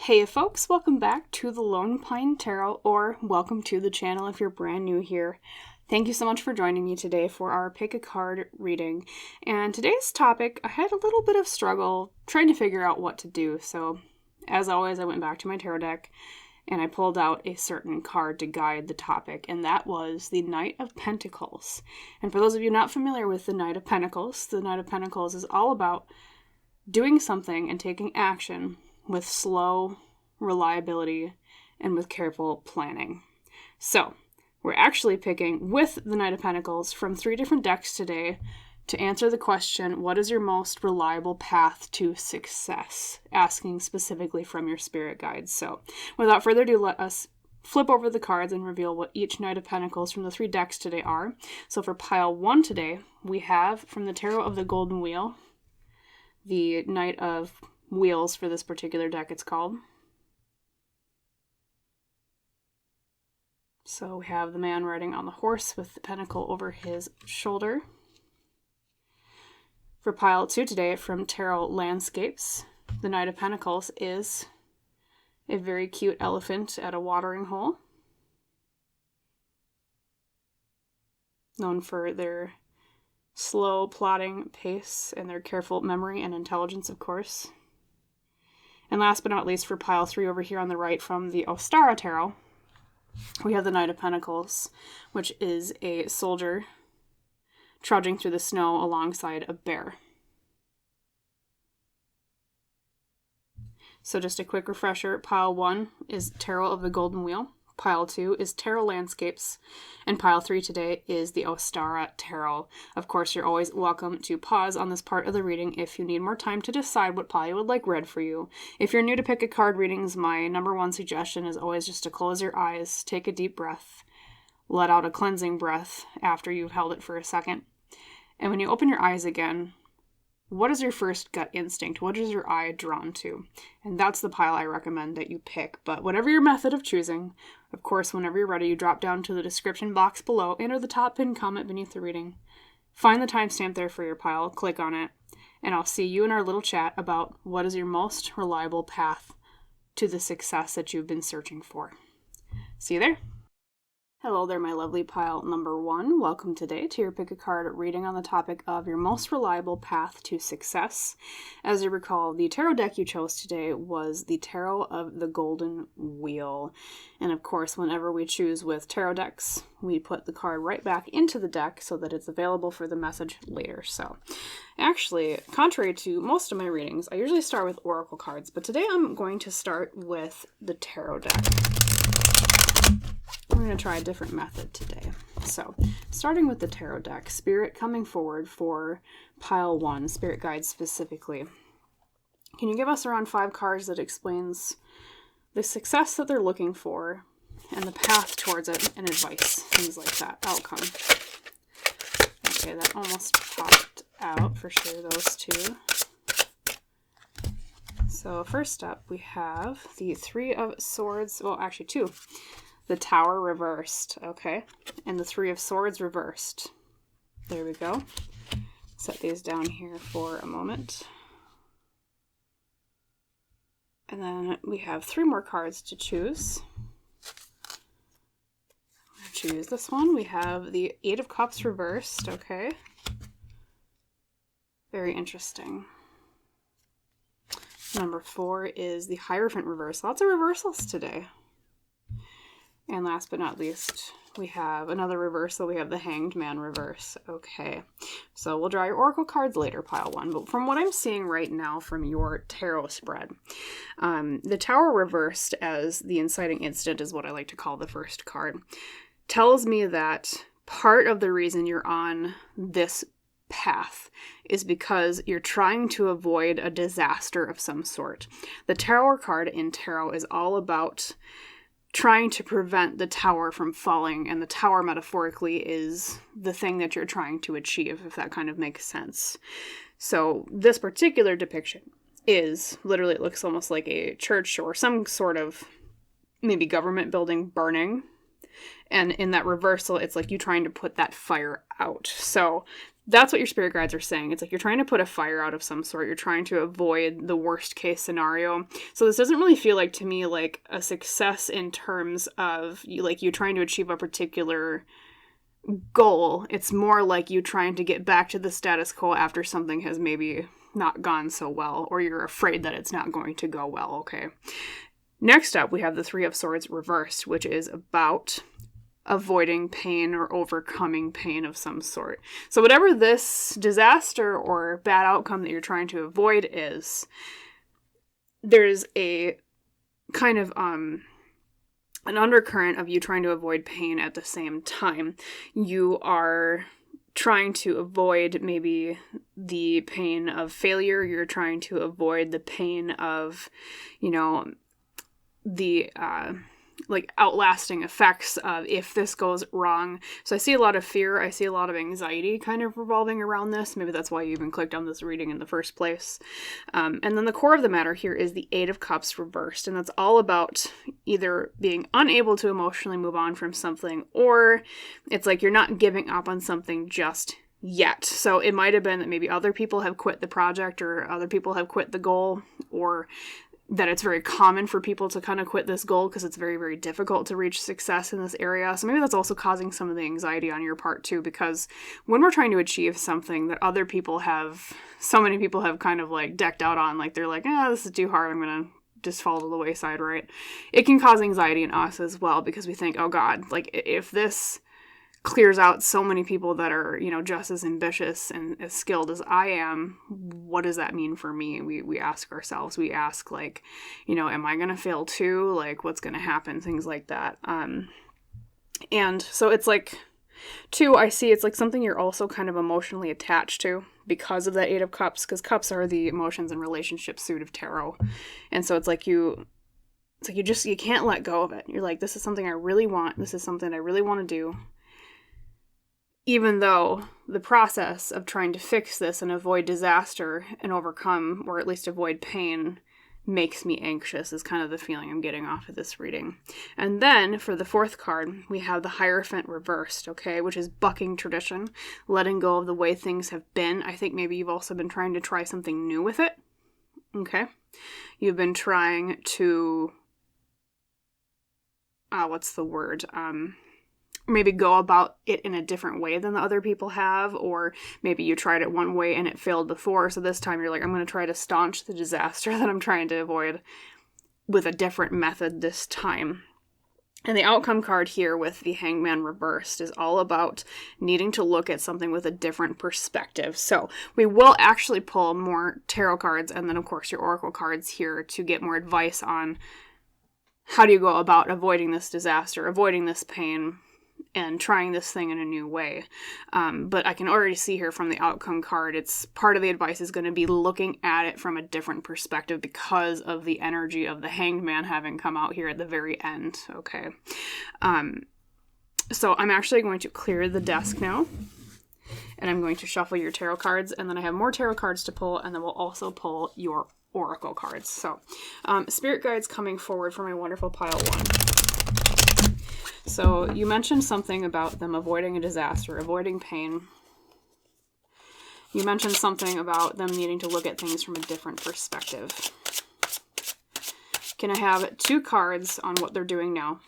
Hey folks, welcome back to the Lone Pine Tarot, or welcome to the channel if you're brand new here. Thank you so much for joining me today for our pick a card reading. And today's topic, I had a little bit of struggle trying to figure out what to do. So as always, I went back to my tarot deck and I pulled out a certain card to guide the topic, and that was the Knight of Pentacles. And for those of you not familiar with the Knight of Pentacles, the Knight of Pentacles is all about doing something and taking action with slow reliability and with careful planning. So we're actually picking with the Knight of Pentacles from 3 different decks today to answer the question, what is your most reliable path to success? Asking specifically from your spirit guides. So without further ado, let us flip over the cards and reveal what each Knight of Pentacles from the 3 decks today are. So for pile 1 today, we have from the Tarot of the Golden Wheel, the Knight of Wheels for this particular deck it's called. So we have the man riding on the horse with the pentacle over his shoulder. For pile 2 today from Tarot Landscapes, the Knight of Pentacles is a very cute elephant at a watering hole, known for their slow plodding pace and their careful memory and intelligence, of course. And last but not least, for pile 3 over here on the right from the Ostara Tarot, we have the Knight of Pentacles, which is a soldier trudging through the snow alongside a bear. So just a quick refresher, pile 1 is Tarot of the Golden Wheel, pile 2 is Tarot Landscapes, and pile 3 today is the Ostara Tarot. Of course, you're always welcome to pause on this part of the reading if you need more time to decide what pile you would like read for you. If you're new to pick a card readings, my number 1 suggestion is always just to close your eyes, take a deep breath, let out a cleansing breath after you've held it for a second. And when you open your eyes again, what is your first gut instinct? What is your eye drawn to? And that's the pile I recommend that you pick. But whatever your method of choosing, of course, whenever you're ready, you drop down to the description box below, enter the top pinned comment beneath the reading. Find the timestamp there for your pile, click on it, and I'll see you in our little chat about what is your most reliable path to the success that you've been searching for. See you there. Hello there, my lovely pile number 1. Welcome today to your pick a card reading on the topic of your most reliable path to success. As you recall, the tarot deck you chose today was the Tarot of the Golden Wheel. And of course, whenever we choose with tarot decks, we put the card right back into the deck so that it's available for the message later. So actually, contrary to most of my readings, I usually start with oracle cards, but today I'm going to start with the tarot deck. We're going to try a different method today. So, starting with the tarot deck, Spirit coming forward for pile 1, Spirit guides specifically. Can you give us around 5 cards that explains the success that they're looking for and the path towards it and advice, things like that, outcome. Okay, that almost popped out for sure, those 2. So first up we have the 3 of Swords, well actually 2. The Tower reversed, okay, and the 3 of Swords reversed. There we go. Set these down here for a moment. And then we have 3 more cards to choose. I'm going to choose this one. We have the 8 of Cups reversed, okay. Very interesting. Number 4 is the Hierophant reversed. Lots of reversals today. And last but not least, we have another reversal. We have the Hanged Man reverse. Okay, so we'll draw your oracle cards later, pile 1. But from what I'm seeing right now from your tarot spread, the Tower reversed as the inciting incident is what I like to call the first card. Tells me that part of the reason you're on this path is because you're trying to avoid a disaster of some sort. The Tower card in tarot is all about trying to prevent the tower from falling, and the tower metaphorically is the thing that you're trying to achieve, if that kind of makes sense. So this particular depiction is literally, it looks almost like a church or some sort of maybe government building burning, and in that reversal it's like you trying to put that fire out. So that's what your spirit guides are saying. It's like you're trying to put a fire out of some sort. You're trying to avoid the worst case scenario. So this doesn't really feel like to me like a success in terms of you trying to achieve a particular goal. It's more like you trying to get back to the status quo after something has maybe not gone so well, or you're afraid that it's not going to go well, okay? Next up, we have the Three of Swords reversed, which is about avoiding pain or overcoming pain of some sort. So whatever this disaster or bad outcome that you're trying to avoid is, there's a kind of an undercurrent of you trying to avoid pain at the same time. You are trying to avoid maybe the pain of failure. You're trying to avoid the pain of, the outlasting effects of if this goes wrong. So I see a lot of fear. I see a lot of anxiety kind of revolving around this. Maybe that's why you even clicked on this reading in the first place. And then the core of the matter here is the Eight of Cups reversed. And that's all about either being unable to emotionally move on from something, or it's like you're not giving up on something just yet. So it might have been that maybe other people have quit the project, or other people have quit the goal, or that it's very common for people to kind of quit this goal because it's very, very difficult to reach success in this area. So maybe that's also causing some of the anxiety on your part too, because when we're trying to achieve something that other people have, so many people have kind of like decked out on, like they're like, this is too hard, I'm going to just fall to the wayside, right? It can cause anxiety in us as well, because we think, oh God, like if this clears out so many people that are, just as ambitious and as skilled as I am, what does that mean for me? We ask ourselves, like, am I going to fail too? Like, what's going to happen? Things like that. And so it's like, two, I see it's like something you're also kind of emotionally attached to because of that Eight of Cups, because cups are the emotions and relationship suit of tarot. And so it's like you can't let go of it. You're like, this is something I really want. This is something I really want to do. Even though the process of trying to fix this and avoid disaster and overcome, or at least avoid pain, makes me anxious, is kind of the feeling I'm getting off of this reading. And then for the fourth card, we have the Hierophant reversed, okay, which is bucking tradition, letting go of the way things have been. I think maybe you've also been trying to try something new with it, okay? You've been trying to, maybe go about it in a different way than the other people have, or maybe you tried it one way and it failed before, so this time you're like, I'm going to try to staunch the disaster that I'm trying to avoid with a different method this time. And the outcome card here with the Hangman reversed is all about needing to look at something with a different perspective. So we will actually pull more tarot cards, and then of course your oracle cards here, to get more advice on how do you go about avoiding this disaster, avoiding this pain, and trying this thing in a new way. But I can already see here from the outcome card, it's part of the advice is going to be looking at it from a different perspective because of the energy of the Hanged Man having come out here at the very end, okay? So I'm actually going to clear the desk now, and I'm going to shuffle your tarot cards, and then I have more tarot cards to pull, and then we'll also pull your oracle cards. So spirit guides coming forward for my wonderful pile one. So you mentioned something about them avoiding a disaster, avoiding pain. You mentioned something about them needing to look at things from a different perspective. Can I have 2 cards on what they're doing now?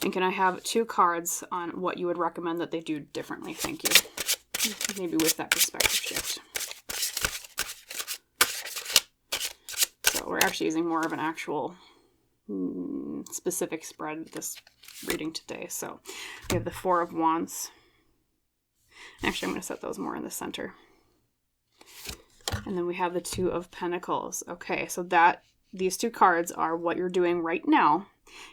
And can I have 2 cards on what you would recommend that they do differently? Thank you. Maybe with that perspective shift. So we're actually using more of an actual specific spread this reading today. So we have the Four of Wands. Actually, I'm going to set those more in the center. And then we have the Two of Pentacles. Okay, so these 2 cards are what you're doing right now.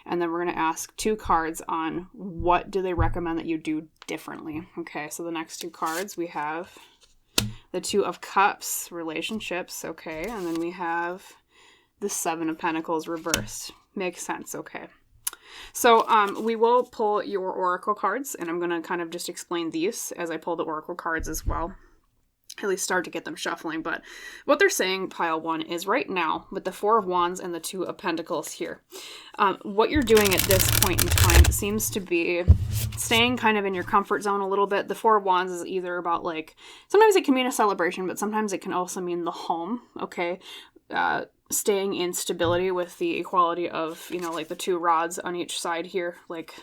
And then we're going to ask 2 cards on what do they recommend that you do differently. Okay, so the next 2 cards, we have the Two of Cups, relationships. Okay, and then we have the Seven of Pentacles reversed. Makes sense. Okay. So we will pull your oracle cards, and I'm going to kind of just explain these as I pull the oracle cards as well. at least start to get them shuffling. But what they're saying, pile 1, is right now, with the 4 of Wands and the 2 of Pentacles here, what you're doing at this point in time seems to be staying kind of in your comfort zone a little bit. The 4 of Wands is either about, like, sometimes it can mean a celebration, but sometimes it can also mean the home, okay? Staying in stability with the equality of, you know, like the 2 rods on each side here, like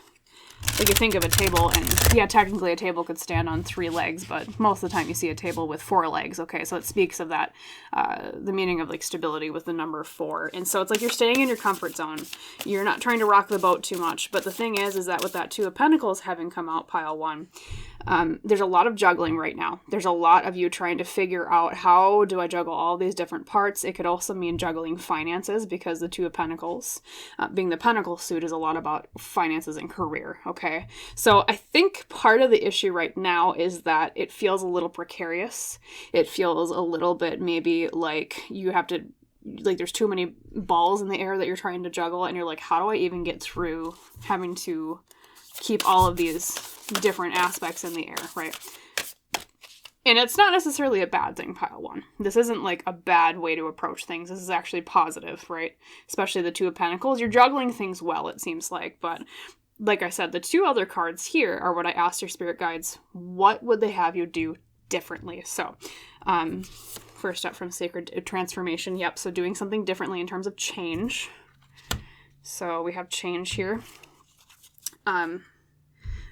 you think of a table, and yeah, technically a table could stand on 3 legs, but most of the time you see a table with 4 legs, okay? So it speaks of that, the meaning of, like, stability with the number 4. And so it's like you're staying in your comfort zone. You're not trying to rock the boat too much. But the thing is that with that 2 of Pentacles having come out, pile 1, there's a lot of juggling right now. There's a lot of you trying to figure out, how do I juggle all these different parts? It could also mean juggling finances, because the 2 of Pentacles, being the Pentacle suit, is a lot about finances and career, okay? So I think part of the issue right now is that it feels a little precarious. It feels a little bit maybe like you have to, like, there's too many balls in the air that you're trying to juggle, and you're like, how do I even get through having to keep all of these different aspects in the air, right? And it's not necessarily a bad thing, pile 1. This isn't like a bad way to approach things. This is actually positive, right? Especially the 2 of Pentacles. You're juggling things well, it seems like. But like I said, the 2 other cards here are what I asked your spirit guides. What would they have you do differently? So, first up from Sacred Transformation. Yep, so doing something differently in terms of change. So we have change here. And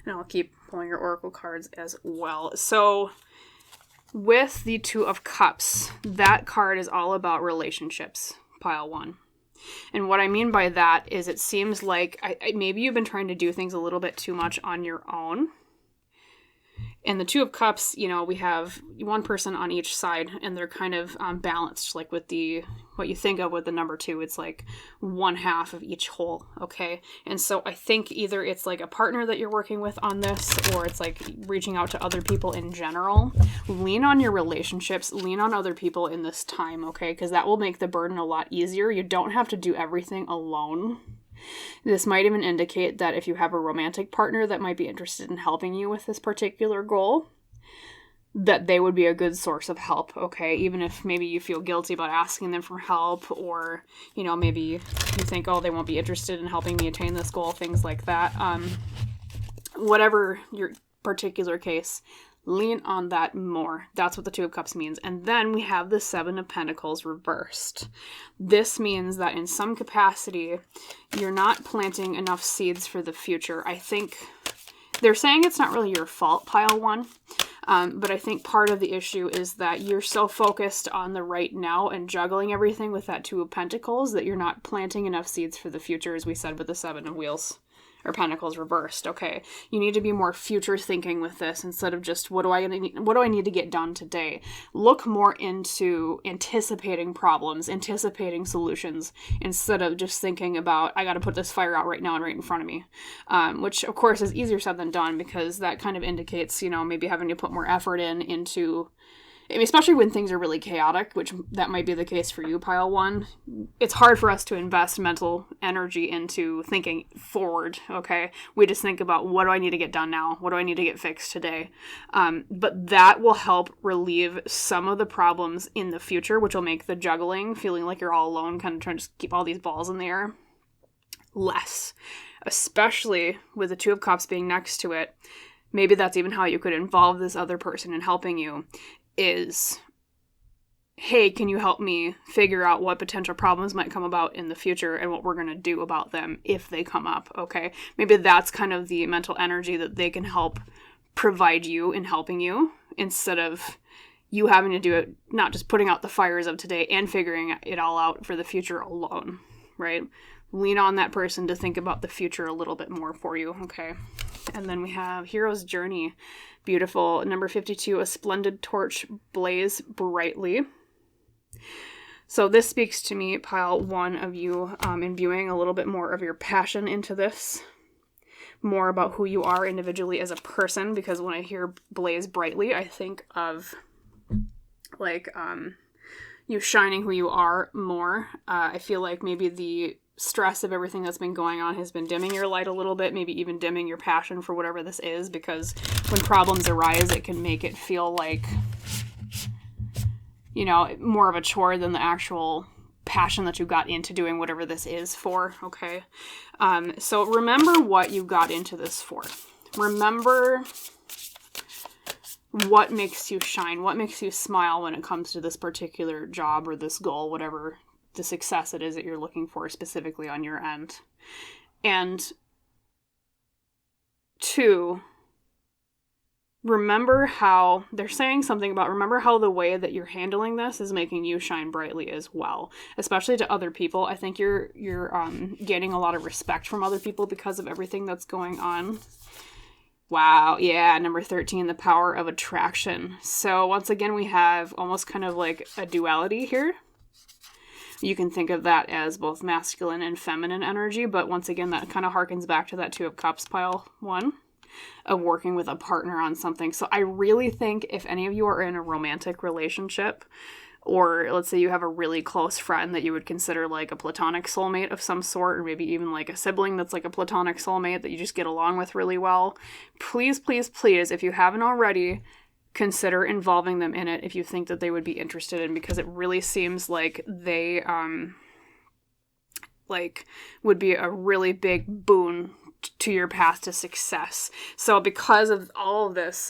I'll keep pulling your oracle cards as well. So with the 2 of Cups, that card is all about relationships, pile 1. And what I mean by that is it seems like maybe you've been trying to do things a little bit too much on your own. And the 2 of Cups, you know, we have one person on each side, and they're kind of balanced, like with the, what you think of with the number 2, it's like 1/2 of each whole, okay? And so I think either it's like a partner that you're working with on this, or it's like reaching out to other people in general. Lean on your relationships, lean on other people in this time, okay? Because that will make the burden a lot easier. You don't have to do everything alone. This might even indicate that if you have a romantic partner that might be interested in helping you with this particular goal, that they would be a good source of help, okay? Even if maybe you feel guilty about asking them for help, or, you know, maybe you think, oh, they won't be interested in helping me attain this goal, things like that. Whatever your particular case, lean on that more. That's what the 2 of Cups means. And then we have the 7 of Pentacles reversed. This means that in some capacity, you're not planting enough seeds for the future. I think they're saying it's not really your fault, pile 1. But I think part of the issue is that you're so focused on the right now and juggling everything with that 2 of Pentacles that you're not planting enough seeds for the future, as we said with the 7 of Wheels. Or Pentacles reversed, okay? You need to be more future thinking with this instead of just, what do I need to get done today? Look more into anticipating problems, anticipating solutions, instead of just thinking about, I got to put this fire out right now and right in front of me. Which, of course, is easier said than done, because that kind of indicates, you know, maybe having to put more effort into, I mean, especially when things are really chaotic, which that might be the case for you, pile 1. It's hard for us to invest mental energy into thinking forward, okay? We just think about, what do I need to get done now? What do I need to get fixed today? But that will help relieve some of the problems in the future, which will make the juggling, feeling like you're all alone, kind of trying to just keep all these balls in the air, less. Especially with the 2 of Cups being next to it. Maybe that's even how you could involve this other person in helping you. Is, hey, can you help me figure out what potential problems might come about in the future and what we're going to do about them if they come up, okay? Maybe that's kind of the mental energy that they can help provide you in helping you, instead of you having to do it, not just putting out the fires of today and figuring it all out for the future alone, right? Lean on that person to think about the future a little bit more for you, okay? And then we have Hero's Journey. Beautiful. Number 52, a splendid torch blaze brightly. So this speaks to me, pile 1, of you imbuing a little bit more of your passion into this. More about who you are individually as a person, because when I hear blaze brightly, I think of like you shining who you are more. I feel like maybe the stress of everything that's been going on has been dimming your light a little bit, maybe even dimming your passion for whatever this is, because when problems arise, it can make it feel like more of a chore than the actual passion that you got into doing whatever this is for, okay? So remember what you got into this for. Remember what makes you shine, what makes you smile when it comes to this particular job or this goal, whatever the success it is that you're looking for specifically on your end. And 2, remember how they're saying something about, remember how the way that you're handling this is making you shine brightly as well, especially to other people. I think you're gaining a lot of respect from other people because of everything that's going on. Wow, yeah, number 13, the power of attraction. So once again, we have almost kind of like a duality here. You can think of that as both masculine and feminine energy, but once again, that kind of harkens back to that 2 of Cups, pile 1, of working with a partner on something. So I really think if any of you are in a romantic relationship, or let's say you have a really close friend that you would consider like a platonic soulmate of some sort, or maybe even like a sibling that's like a platonic soulmate that you just get along with really well, please, please, please, if you haven't already, consider involving them in it if you think that they would be interested in, because it really seems like they would be a really big boon to your path to success. So because of all of this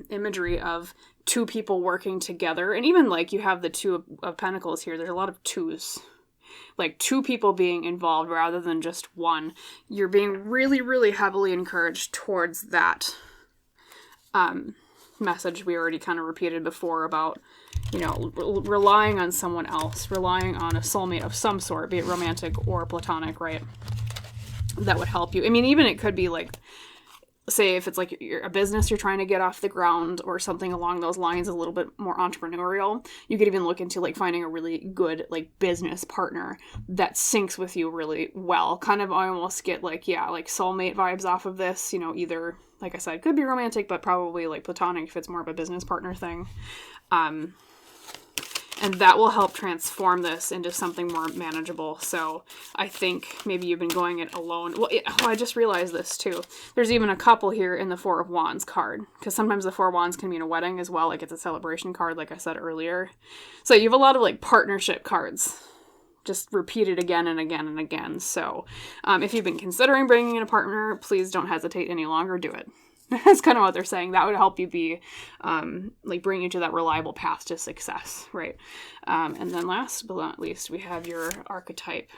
imagery of 2 people working together, and even like you have the 2 of Pentacles here, there's a lot of 2s, like 2 people being involved rather than just 1. You're being really, really heavily encouraged towards that message we already kind of repeated before about, relying on someone else, relying on a soulmate of some sort, be it romantic or platonic, right? That would help you. I mean, even it could be like, say if it's like a business you're trying to get off the ground or something along those lines, a little bit more entrepreneurial, you could even look into like finding a really good like business partner that syncs with you really well. Kind of I almost get like, yeah, like soulmate vibes off of this, either, like I said, could be romantic, but probably like platonic if it's more of a business partner thing. And that will help transform this into something more manageable. So I think maybe you've been going it alone. Well, I just realized this too. There's even a couple here in the 4 of Wands card, because sometimes the 4 of Wands can mean a wedding as well. Like it's a celebration card, like I said earlier. So you have a lot of like partnership cards, just repeated again and again and again. So if you've been considering bringing in a partner, please don't hesitate any longer. Do it. That's kind of what they're saying. That would help you be, bring you to that reliable path to success, right? And then last but not least, we have your archetype,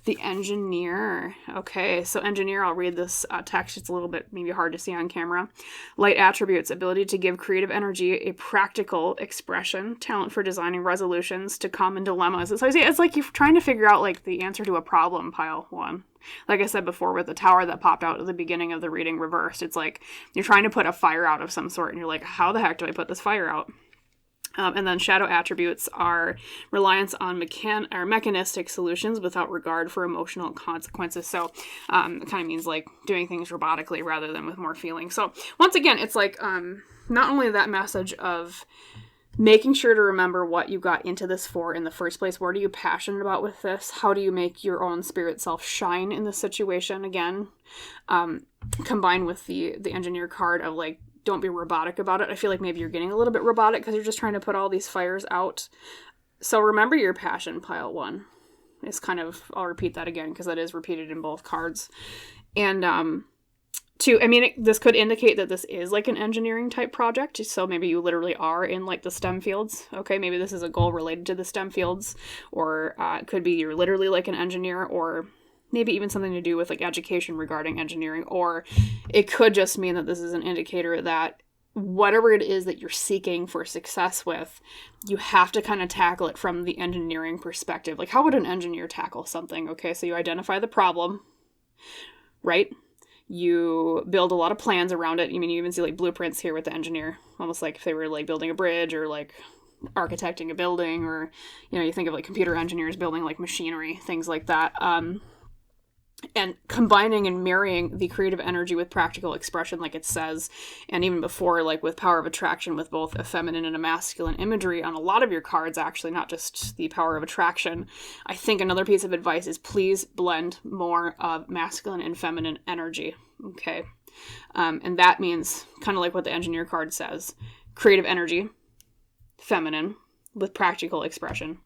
the engineer. Okay, so engineer, I'll read this text. It's a little bit maybe hard to see on camera. Light attributes, ability to give creative energy, a practical expression, talent for designing resolutions to common dilemmas. So it's like you're trying to figure out like the answer to a problem, pile 1. Like I said before with the tower that popped out at the beginning of the reading reversed, it's like you're trying to put a fire out of some sort and you're like, how the heck do I put this fire out? And then shadow attributes are reliance on mechanistic solutions without regard for emotional consequences. So it kind of means like doing things robotically rather than with more feeling. So once again, it's like not only that message of making sure to remember what you got into this for in the first place. What are you passionate about with this? How do you make your own spirit self shine in this situation again? Combined with the engineer card of like, don't be robotic about it. I feel like maybe you're getting a little bit robotic because you're just trying to put all these fires out. So remember your passion, pile 1. It's kind of, I'll repeat that again because that is repeated in both cards. And this could indicate that this is like an engineering type project. So maybe you literally are in like the STEM fields. Okay, maybe this is a goal related to the STEM fields, or it could be you're literally like an engineer, or maybe even something to do with like education regarding engineering, or it could just mean that this is an indicator that whatever it is that you're seeking for success with, you have to kind of tackle it from the engineering perspective. Like how would an engineer tackle something? Okay, so you identify the problem, right? You build a lot of plans around it. I mean, you even see like blueprints here with the engineer, almost like if they were like building a bridge or like architecting a building, or, you think of like computer engineers building like machinery, things like that. And combining and marrying the creative energy with practical expression, like it says, and even before, like with power of attraction, with both a feminine and a masculine imagery on a lot of your cards, actually, not just the power of attraction. I think another piece of advice is please blend more of masculine and feminine energy, okay? And that means kind of like what the engineer card says, creative energy, feminine, with practical expression.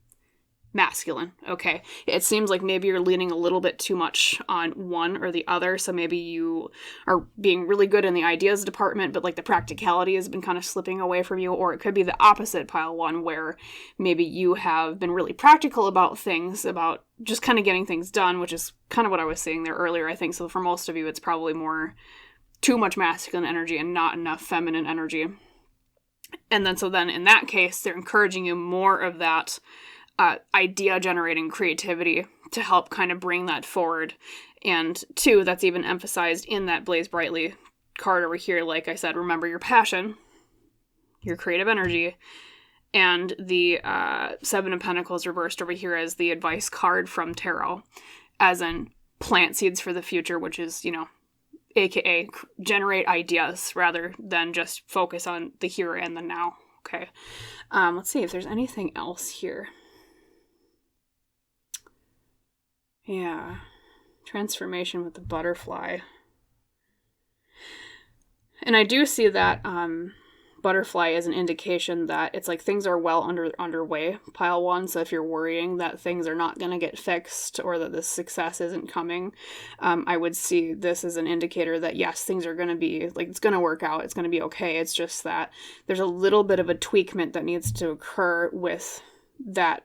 Masculine. Okay. It seems like maybe you're leaning a little bit too much on one or the other. So maybe you are being really good in the ideas department, but like the practicality has been kind of slipping away from you. Or it could be the opposite, pile one, where maybe you have been really practical about things, about just kind of getting things done, which is kind of what I was saying there earlier, I think. So for most of you, it's probably more too much masculine energy and not enough feminine energy. And then, so then in that case, they're encouraging you more of that idea generating creativity to help kind of bring that forward. And two, that's even emphasized in that Blaze Brightly card over here. Like I said, remember your passion, your creative energy, and the Seven of Pentacles reversed over here as the advice card from Tarot, as in plant seeds for the future, which is, aka generate ideas rather than just focus on the here and the now. Okay. Let's see if there's anything else here. Yeah. Transformation with the butterfly. And I do see that butterfly as an indication that it's like things are well underway, pile one. So if you're worrying that things are not going to get fixed or that the success isn't coming, I would see this as an indicator that yes, things are going to be like, it's going to work out. It's going to be okay. It's just that there's a little bit of a tweakment that needs to occur with that,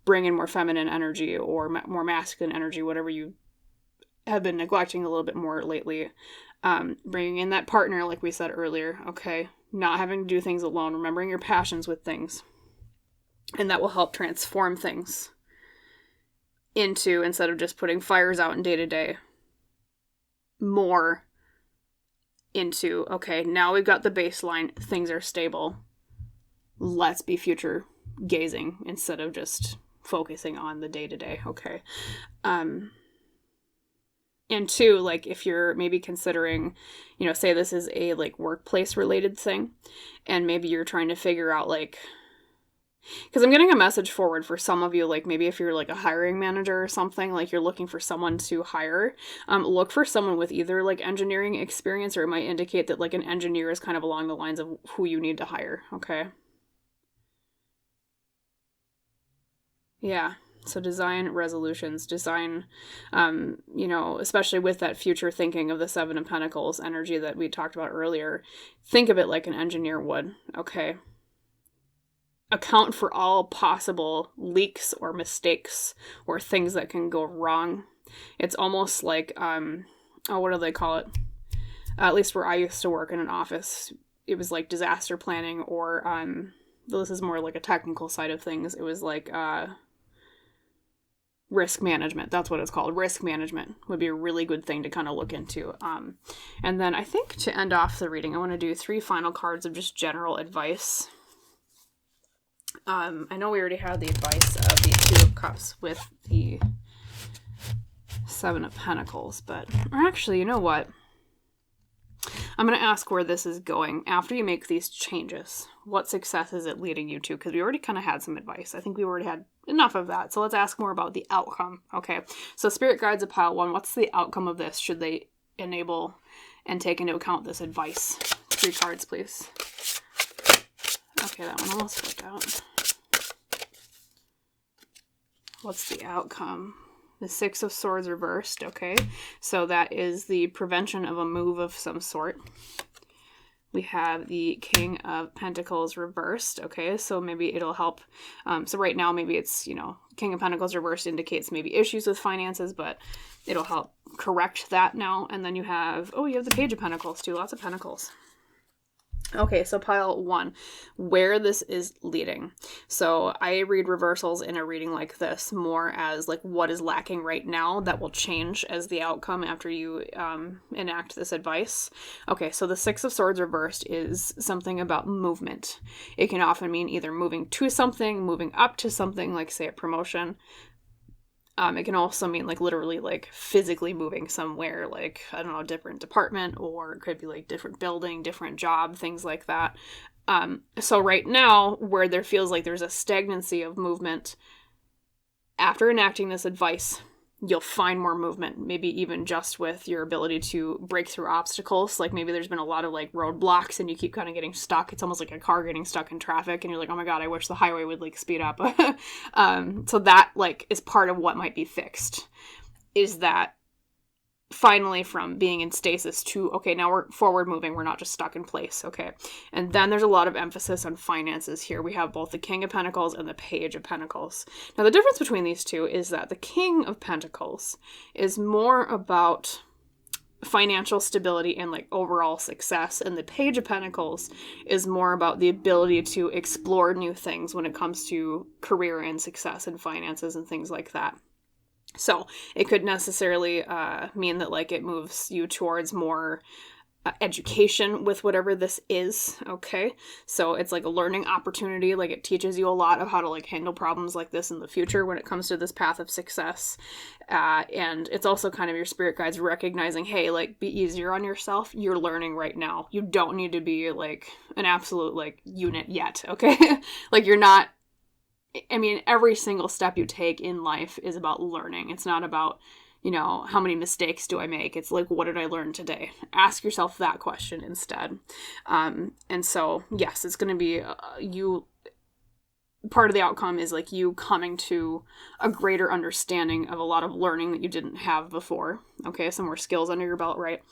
bring in more feminine energy or more masculine energy, whatever you have been neglecting a little bit more lately. Bringing in that partner, like we said earlier, okay? Not having to do things alone, remembering your passions with things. And that will help transform things into, instead of just putting fires out in day to day, more into, okay, now we've got the baseline, things are stable. Let's be future gazing instead of just focusing on the day to day, okay? And two, like if you're maybe considering, say this is a like workplace related thing, and maybe you're trying to figure out like, because I'm getting a message forward for some of you, like maybe if you're like a hiring manager or something, like you're looking for someone to hire, look for someone with either like engineering experience, or it might indicate that like an engineer is kind of along the lines of who you need to hire, okay? Yeah. So design resolutions, especially with that future thinking of the Seven of Pentacles energy that we talked about earlier, think of it like an engineer would, okay? Account for all possible leaks or mistakes or things that can go wrong. It's almost like, what do they call it? At least where I used to work in an office, it was like disaster planning, or, this is more like a technical side of things. It was like, risk management. That's what it's called. Risk management would be a really good thing to kind of look into. And then I think to end off the reading, I want to do 3 final cards of just general advice. I know we already had the advice of the Two of Cups with the Seven of Pentacles, but actually, you know what? I'm going to ask where this is going after you make these changes. What success is it leading you to? Because we already kind of had some advice. I think we already had enough of that. So let's ask more about the outcome. Okay. So Spirit Guides of pile 1. What's the outcome of this? Should they enable and take into account this advice? 3 cards, please. Okay, that one almost worked out. What's the outcome? The Six of Swords reversed, okay. So that is the prevention of a move of some sort. We have the King of Pentacles reversed, okay. So maybe it'll help. So right now, maybe it's, King of Pentacles reversed indicates maybe issues with finances, but it'll help correct that now. And then you have the Page of Pentacles too. Lots of Pentacles. Okay, so pile 1, where this is leading. So I read reversals in a reading like this more as like what is lacking right now that will change as the outcome after you enact this advice. Okay, so the Six of Swords reversed is something about movement. It can often mean either moving to something, moving up to something, like say a promotion. It can also mean like literally like physically moving somewhere, like, I don't know, different department, or it could be like different building, different job, things like that. So right now, where there feels like there's a stagnancy of movement, after enacting this advice, you'll find more movement, maybe even just with your ability to break through obstacles. Like maybe there's been a lot of like roadblocks and you keep kind of getting stuck. It's almost like a car getting stuck in traffic and you're like, oh my God, I wish the highway would like speed up. So that like is part of what might be fixed, is that finally from being in stasis to, okay, now we're forward moving. We're not just stuck in place. Okay. And then there's a lot of emphasis on finances here. We have both the King of Pentacles and the Page of Pentacles. Now, the difference between these two is that the King of Pentacles is more about financial stability and like overall success. And the Page of Pentacles is more about the ability to explore new things when it comes to career and success and finances and things like that. So it could necessarily mean that like it moves you towards more education with whatever this is. Okay. So it's like a learning opportunity. Like it teaches you a lot of how to like handle problems like this in the future when it comes to this path of success. And it's also kind of your spirit guides recognizing, hey, like be easier on yourself. You're learning right now. You don't need to be like an absolute like unit yet. Okay. Like you're not, I mean, every single step you take in life is about learning. It's not about, you know, how many mistakes do I make? It's like, what did I learn today? Ask yourself that question instead. And so, yes, it's going to be part of the outcome is like you coming to a greater understanding of a lot of learning that you didn't have before. Okay, some more skills under your belt, right?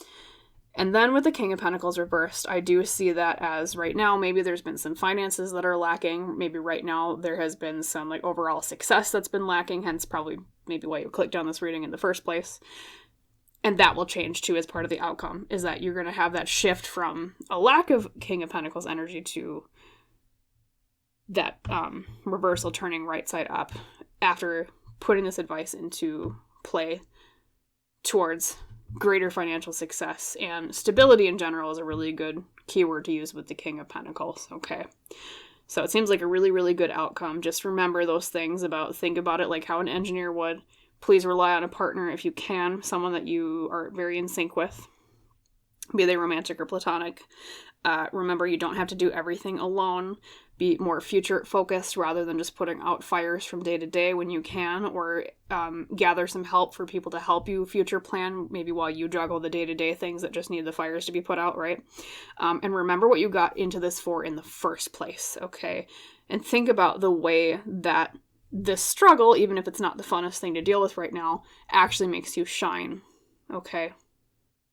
And then with the King of Pentacles reversed, I do see that as right now, maybe there's been some finances that are lacking. Maybe right now there has been some like overall success that's been lacking, hence probably maybe why you clicked on this reading in the first place. And that will change too as part of the outcome, is that you're going to have that shift from a lack of King of Pentacles energy to that reversal turning right side up after putting this advice into play towards greater financial success. And stability in general is a really good keyword to use with the King of Pentacles. Okay. So it seems like a really, really good outcome. Just remember those things think about it like how an engineer would. Please rely on a partner if you can, someone that you are very in sync with, be they romantic or platonic. Remember, you don't have to do everything alone. Be more future focused rather than just putting out fires from day to day when you can, or gather some help for people to help you future plan, maybe while you juggle the day-to-day things that just need the fires to be put out, right? And remember what you got into this for in the first place, okay? And think about the way that this struggle, even if it's not the funnest thing to deal with right now, actually makes you shine, okay?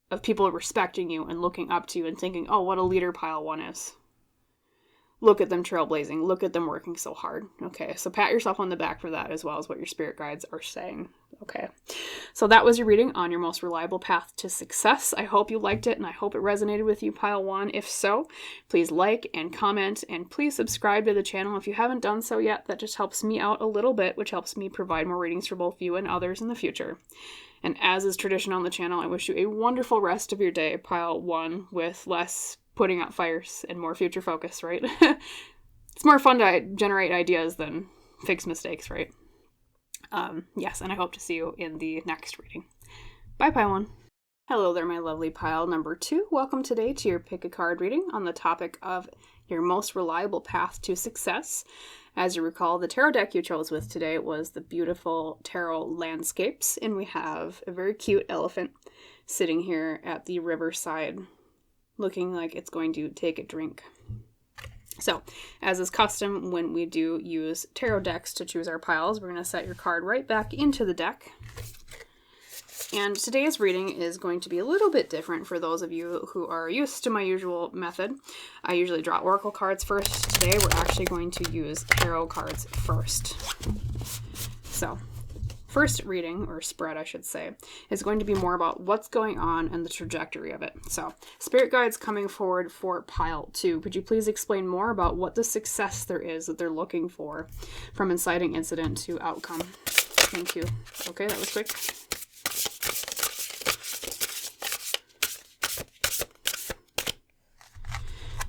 Of people respecting you and looking up to you and thinking, oh, what a leader pile one is. Look at them trailblazing. Look at them working so hard. Okay, so pat yourself on the back for that, as well as what your spirit guides are saying. Okay, so that was your reading on your most reliable path to success. I hope you liked it, and I hope it resonated with you, Pile 1. If so, please like and comment, and please subscribe to the channel if you haven't done so yet. That just helps me out a little bit, which helps me provide more readings for both you and others in the future. And as is tradition on the channel, I wish you a wonderful rest of your day, Pile 1, with less putting out fires and more future focus, right? It's more fun to generate ideas than fix mistakes, right? Yes, and I hope to see you in the next reading. Bye, Pile 1. Hello there, my lovely Pile number 2. Welcome today to your pick a card reading on the topic of your most reliable path to success. As you recall, the tarot deck you chose with today was the beautiful Tarot Landscapes, and we have a very cute elephant sitting here at the riverside, looking like it's going to take a drink. So, as is custom when we do use tarot decks to choose our piles, we're going to set your card right back into the deck. And today's reading is going to be a little bit different for those of you who are used to my usual method. I usually draw oracle cards first. Today we're actually going to use tarot cards first. So, first reading, or spread I should say, is going to be more about what's going on and the trajectory of it. So, spirit guides coming forward for Pile 2. Could you please explain more about what the success there is that they're looking for from inciting incident to outcome? Thank you. Okay, that was quick.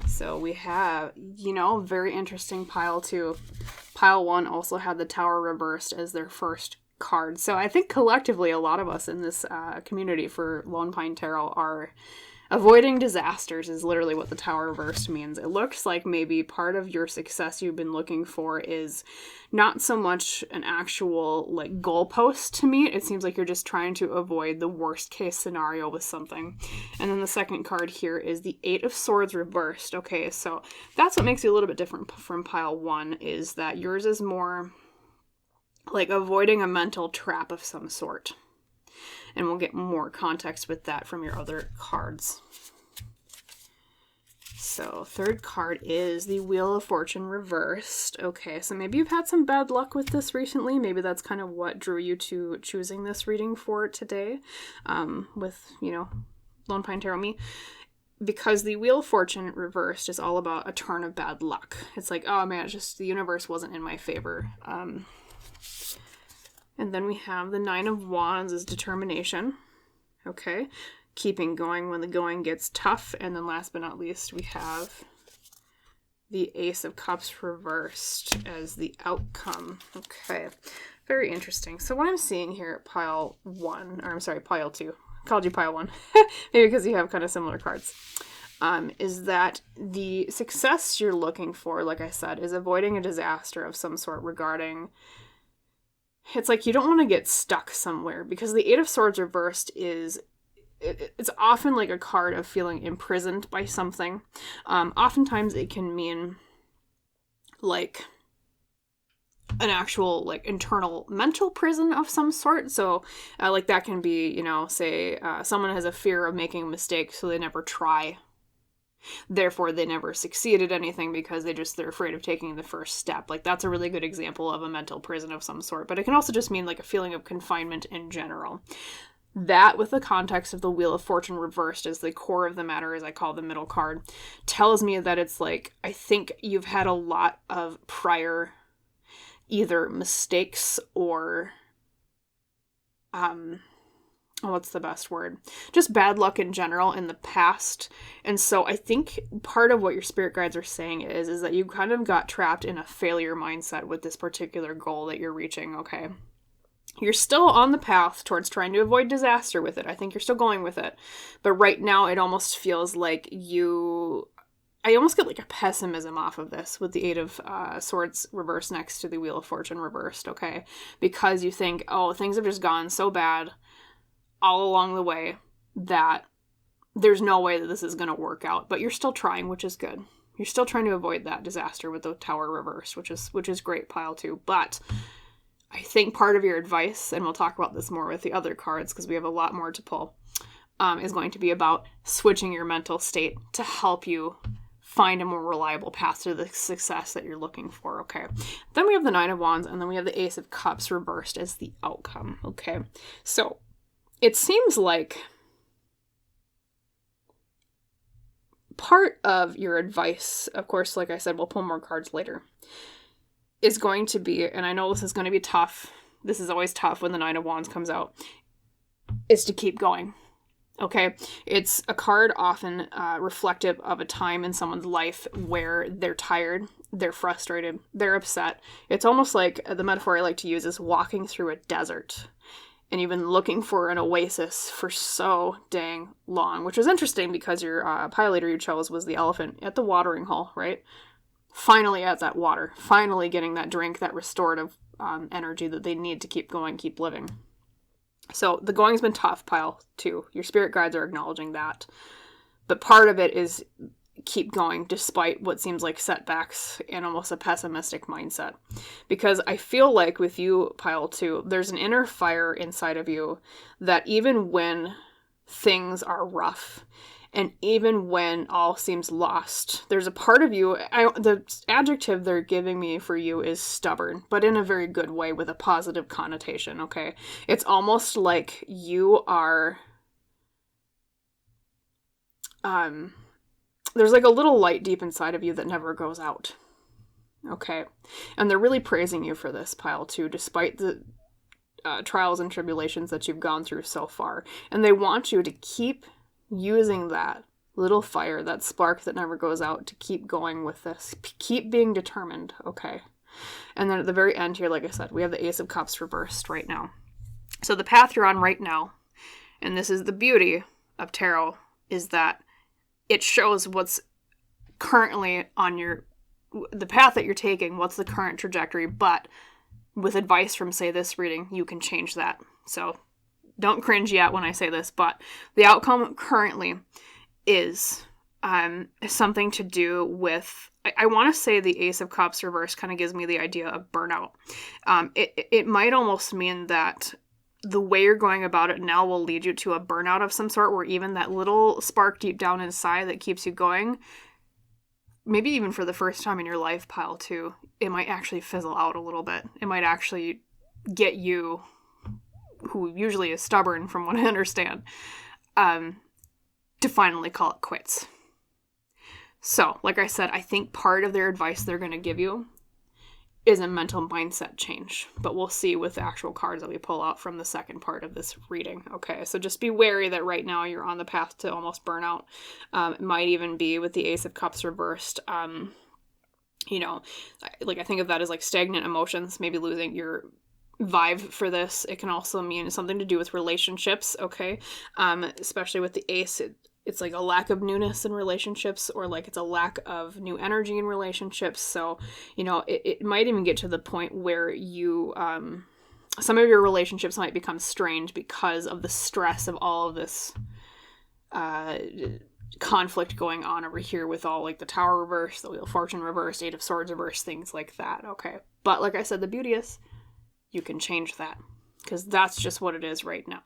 So we have, very interesting Pile 2. Pile 1 also had the Tower reversed as their first card. So I think collectively a lot of us in this community for Lone Pine Tarot are Avoiding disasters is literally what the Tower reversed means. It looks like maybe part of your success you've been looking for is not so much an actual like goalpost to meet. It seems like you're just trying to avoid the worst case scenario with something. And then the second card here is the Eight of Swords reversed. Okay, so that's what makes you a little bit different from pile 1, is that yours is more like avoiding a mental trap of some sort. And we'll get more context with that from your other cards. So, third card is the Wheel of Fortune reversed. Okay, so maybe you've had some bad luck with this recently. Maybe that's kind of what drew you to choosing this reading for today with, Lone Pine Tarot Me. Because the Wheel of Fortune reversed is all about a turn of bad luck. It's like, oh man, it's just the universe wasn't in my favor. And then we have the Nine of Wands is determination. Okay. Keeping going when the going gets tough. And then last but not least, we have the Ace of Cups reversed as the outcome. Okay. Very interesting. So what I'm seeing here at pile 2. Called you pile 1. Maybe because you have kind of similar cards. Is that the success you're looking for, like I said, is avoiding a disaster of some sort regarding... It's like you don't want to get stuck somewhere, because the Eight of Swords reversed is, it's often like a card of feeling imprisoned by something. Oftentimes it can mean like an actual like internal mental prison of some sort. So like that can be, say someone has a fear of making a mistake, so they never try. Therefore, they never succeed at anything because they're afraid of taking the first step. Like, that's a really good example of a mental prison of some sort. But it can also just mean, like, a feeling of confinement in general. That, with the context of the Wheel of Fortune reversed as the core of the matter, as I call the middle card, tells me that it's like, I think you've had a lot of prior either mistakes or... what's the best word? Just bad luck in general in the past. And so I think part of what your spirit guides are saying is that you kind of got trapped in a failure mindset with this particular goal that you're reaching, okay? You're still on the path towards trying to avoid disaster with it. I think you're still going with it. But right now it almost feels like I almost get like a pessimism off of this with the Eight of Swords reversed next to the Wheel of Fortune reversed, okay? Because you think, oh, things have just gone so bad all along the way that there's no way that this is going to work out, but you're still trying, which is good. You're still trying to avoid that disaster with the Tower reversed, which is great, pile 2. But I think part of your advice, and we'll talk about this more with the other cards because we have a lot more to pull, is going to be about switching your mental state to help you find a more reliable path to the success that you're looking for, okay? Then we have the Nine of Wands, and then we have the Ace of Cups reversed as the outcome, okay? So it seems like part of your advice, of course, like I said, we'll pull more cards later, is going to be, and I know this is going to be tough, this is always tough when the Nine of Wands comes out, is to keep going, okay? It's a card often reflective of a time in someone's life where they're tired, they're frustrated, they're upset. It's almost like the metaphor I like to use is walking through a desert. And you've been looking for an oasis for so dang long, which is interesting because your pile leader you chose was the elephant at the watering hole, right? Finally at that water, finally getting that drink, that restorative energy that they need to keep going, keep living. So the going's been tough, pile 2. Your spirit guides are acknowledging that. But part of it is keep going despite what seems like setbacks and almost a pessimistic mindset. Because I feel like with you, pile 2, there's an inner fire inside of you that even when things are rough and even when all seems lost, there's a part of you, the adjective they're giving me for you is stubborn, but in a very good way with a positive connotation, okay? It's almost like you are... there's like a little light deep inside of you that never goes out. Okay. And they're really praising you for this, pile 2, despite the trials and tribulations that you've gone through so far. And they want you to keep using that little fire, that spark that never goes out, to keep going with this. Keep being determined. Okay. And then at the very end here, like I said, we have the Ace of Cups reversed right now. So the path you're on right now, and this is the beauty of tarot, is that it shows what's currently on the path that you're taking, what's the current trajectory, but with advice from, say, this reading, you can change that. So don't cringe yet when I say this, but the outcome currently is something to do with, I want to say the Ace of Cups reversed kind of gives me the idea of burnout. It might almost mean that the way you're going about it now will lead you to a burnout of some sort, where even that little spark deep down inside that keeps you going, maybe even for the first time in your life, pile 2, it might actually fizzle out a little bit. It might actually get you, who usually is stubborn from what I understand, to finally call it quits. So, like I said, I think part of their advice they're going to give you is a mental mindset change. But we'll see with the actual cards that we pull out from the second part of this reading. Okay, so just be wary that right now you're on the path to almost burnout. It might even be with the Ace of Cups reversed. You know, like I think of that as like stagnant emotions, maybe losing your vibe for this. It can also mean something to do with relationships, okay? Especially with the Ace, it's like a lack of newness in relationships, or like it's a lack of new energy in relationships. So, you know, it might even get to the point where you, some of your relationships might become strained because of the stress of all of this conflict going on over here with all like the Tower reversed, the Wheel of Fortune reversed, Eight of Swords reversed, things like that, okay? But like I said, the beauty is you can change that, because that's just what it is right now.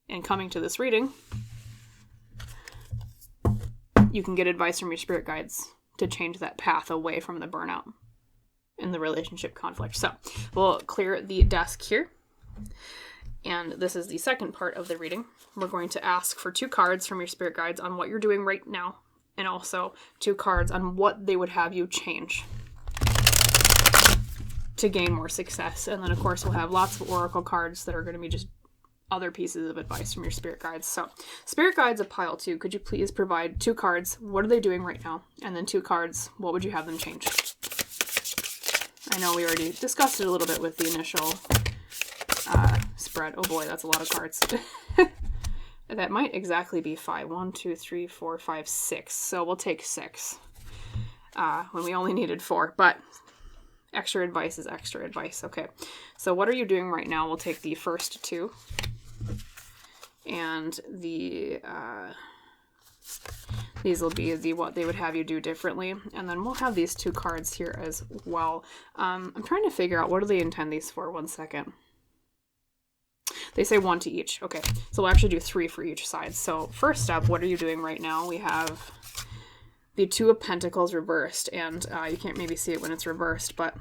And coming to this reading, you can get advice from your spirit guides to change that path away from the burnout and the relationship conflict. So we'll clear the desk here. And this is the second part of the reading. We're going to ask for 2 cards from your spirit guides on what you're doing right now, and also 2 cards on what they would have you change to gain more success. And then, of course, we'll have lots of oracle cards that are going to be just other pieces of advice from your spirit guides. So, spirit guides of pile 2, could you please provide 2 cards? What are they doing right now? And then 2 cards, what would you have them change? I know we already discussed it a little bit with the initial spread. Oh boy, that's a lot of cards. That might exactly be 5. 1, 2, 3, 4, 5, 6. So we'll take 6 when we only needed 4. But extra advice is extra advice. Okay, so what are you doing right now? We'll take the first 2. And these will be the what they would have you do differently. And then we'll have these 2 cards here as well. I'm trying to figure out, what do they intend these for? 1 second. They say 1 to each. Okay, so we'll actually do 3 for each side. So first up, what are you doing right now? We have the 2 of Pentacles reversed. And you can't maybe see it when it's reversed, but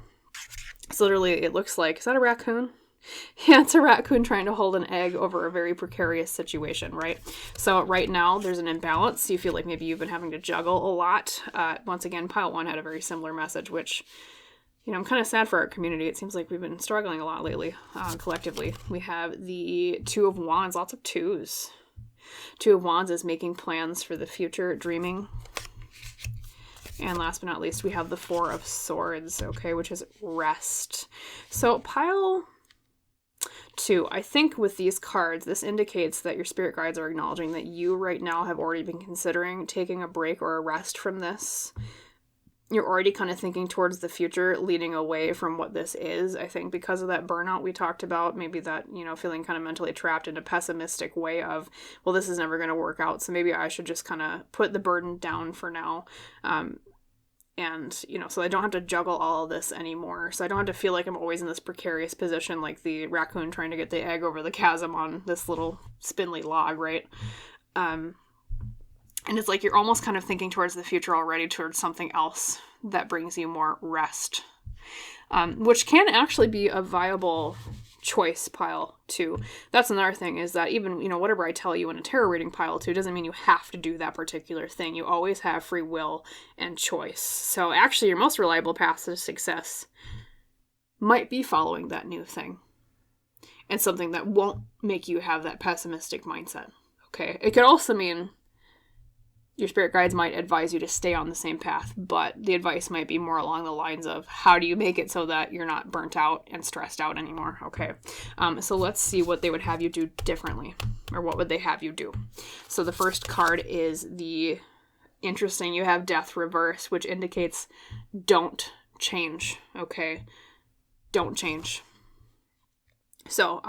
it's literally, it looks like, is that a raccoon? Yeah, it's a raccoon trying to hold an egg over a very precarious situation, right? So right now there's an imbalance. You feel like maybe you've been having to juggle a lot. Once again, pile 1 had a very similar message, which, you know, I'm kind of sad for our community. It seems like we've been struggling a lot lately, collectively. We have the 2 of Wands, lots of 2s. 2 of Wands is making plans for the future, dreaming. And last but not least, we have the 4 of Swords, okay, which is rest. So pile 2, I think with these cards, this indicates that your spirit guides are acknowledging that you right now have already been considering taking a break or a rest from this. You're already kind of thinking towards the future, leading away from what this is. I think because of that burnout we talked about, maybe that, you know, feeling kind of mentally trapped in a pessimistic way of, well, this is never going to work out, so maybe I should just kind of put the burden down for now. And, you know, so I don't have to juggle all of this anymore. So I don't have to feel like I'm always in this precarious position, like the raccoon trying to get the egg over the chasm on this little spindly log, right? And it's like you're almost kind of thinking towards the future already, towards something else that brings you more rest, which can actually be a viable choice, pile 2. That's another thing, is that even, you know, whatever I tell you in a tarot reading, pile 2, doesn't mean you have to do that particular thing. You always have free will and choice. So actually your most reliable path to success might be following that new thing, and something that won't make you have that pessimistic mindset. Okay, it could also mean Your spirit guides might advise you to stay on the same path, but the advice might be more along the lines of how do you make it so that you're not burnt out and stressed out anymore, okay? So let's see what they would have you do differently, or what would they have you do. So the first card is the interesting, you have Death reverse, which indicates don't change, okay? Don't change. So,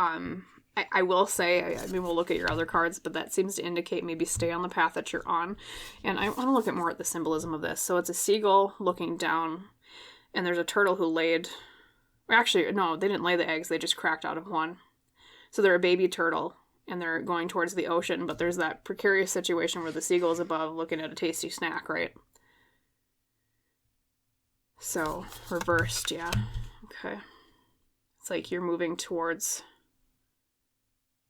I will say, I mean, we'll look at your other cards, but that seems to indicate maybe stay on the path that you're on. And I want to look at more at the symbolism of this. So it's a seagull looking down, and there's a turtle who laid... Actually, no, they didn't lay the eggs. They just cracked out of one. So they're a baby turtle, and they're going towards the ocean, but there's that precarious situation where the seagull is above looking at a tasty snack, right? So, reversed, yeah. Okay. It's like you're moving towards...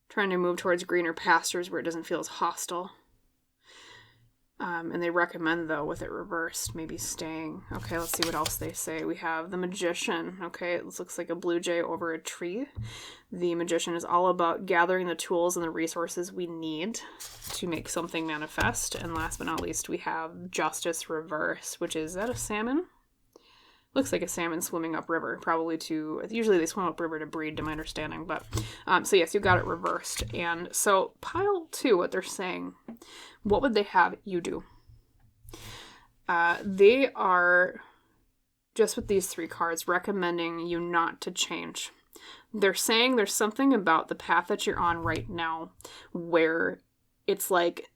trying to move towards greener pastures where it doesn't feel as hostile. And they recommend, though, with it reversed, maybe staying. Okay, let's see what else they say. We have the Magician. Okay, it looks like a blue jay over a tree. The Magician is all about gathering the tools and the resources we need to make something manifest. And last but not least, we have Justice reverse, which is that a salmon? Looks like a salmon swimming upriver, probably to, usually they swim upriver to breed, to my understanding, but, so yes, you got it reversed. And so pile 2, what they're saying, what would they have you do? They are, just with these 3 cards, recommending you not to change. They're saying there's something about the path that you're on right now where it's like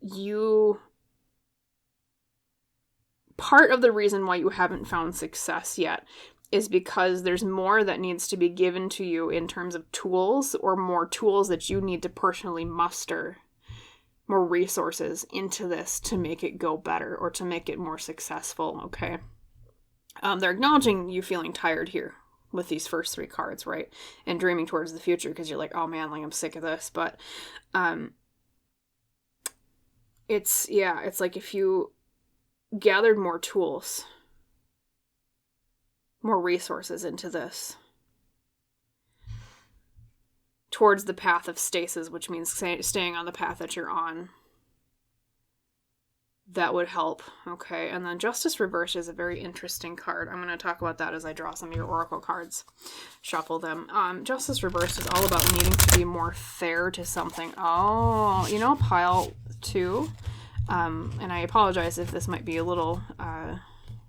part of the reason why you haven't found success yet is because there's more that needs to be given to you in terms of tools, or more tools that you need to personally muster, more resources into this to make it go better or to make it more successful, okay? They're acknowledging you feeling tired here with these first 3 cards, right? And dreaming towards the future because you're like, oh man, like I'm sick of this. But it's like if you gathered more tools, more resources into this towards the path of stasis, which means staying on the path that you're on, that would help. Okay, and then Justice reverse is a very interesting card. I'm going to talk about that as I draw some of your oracle cards, shuffle them. Justice reverse is all about needing to be more fair to something. Oh, you know, pile 2. And I apologize if this might be a little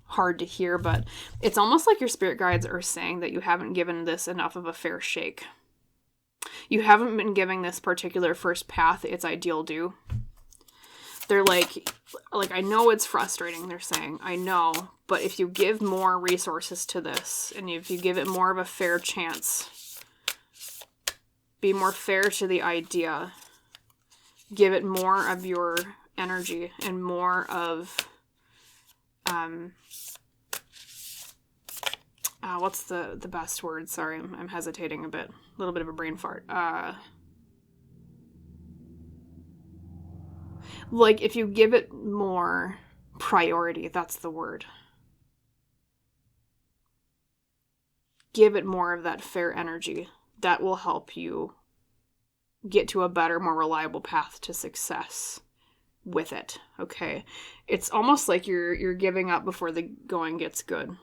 hard to hear, but it's almost like your spirit guides are saying that you haven't given this enough of a fair shake. You haven't been giving this particular first path its ideal due. They're like, I know it's frustrating, they're saying, I know, but if you give more resources to this, and if you give it more of a fair chance, be more fair to the idea, give it more of your energy and more of what's the best word? Sorry, I'm hesitating a bit. A little bit of a brain fart. Like if you give it more priority, that's the word. Give it more of that fair energy. That will help you get to a better, more reliable path to success with it, okay? It's almost like you're giving up before the going gets good,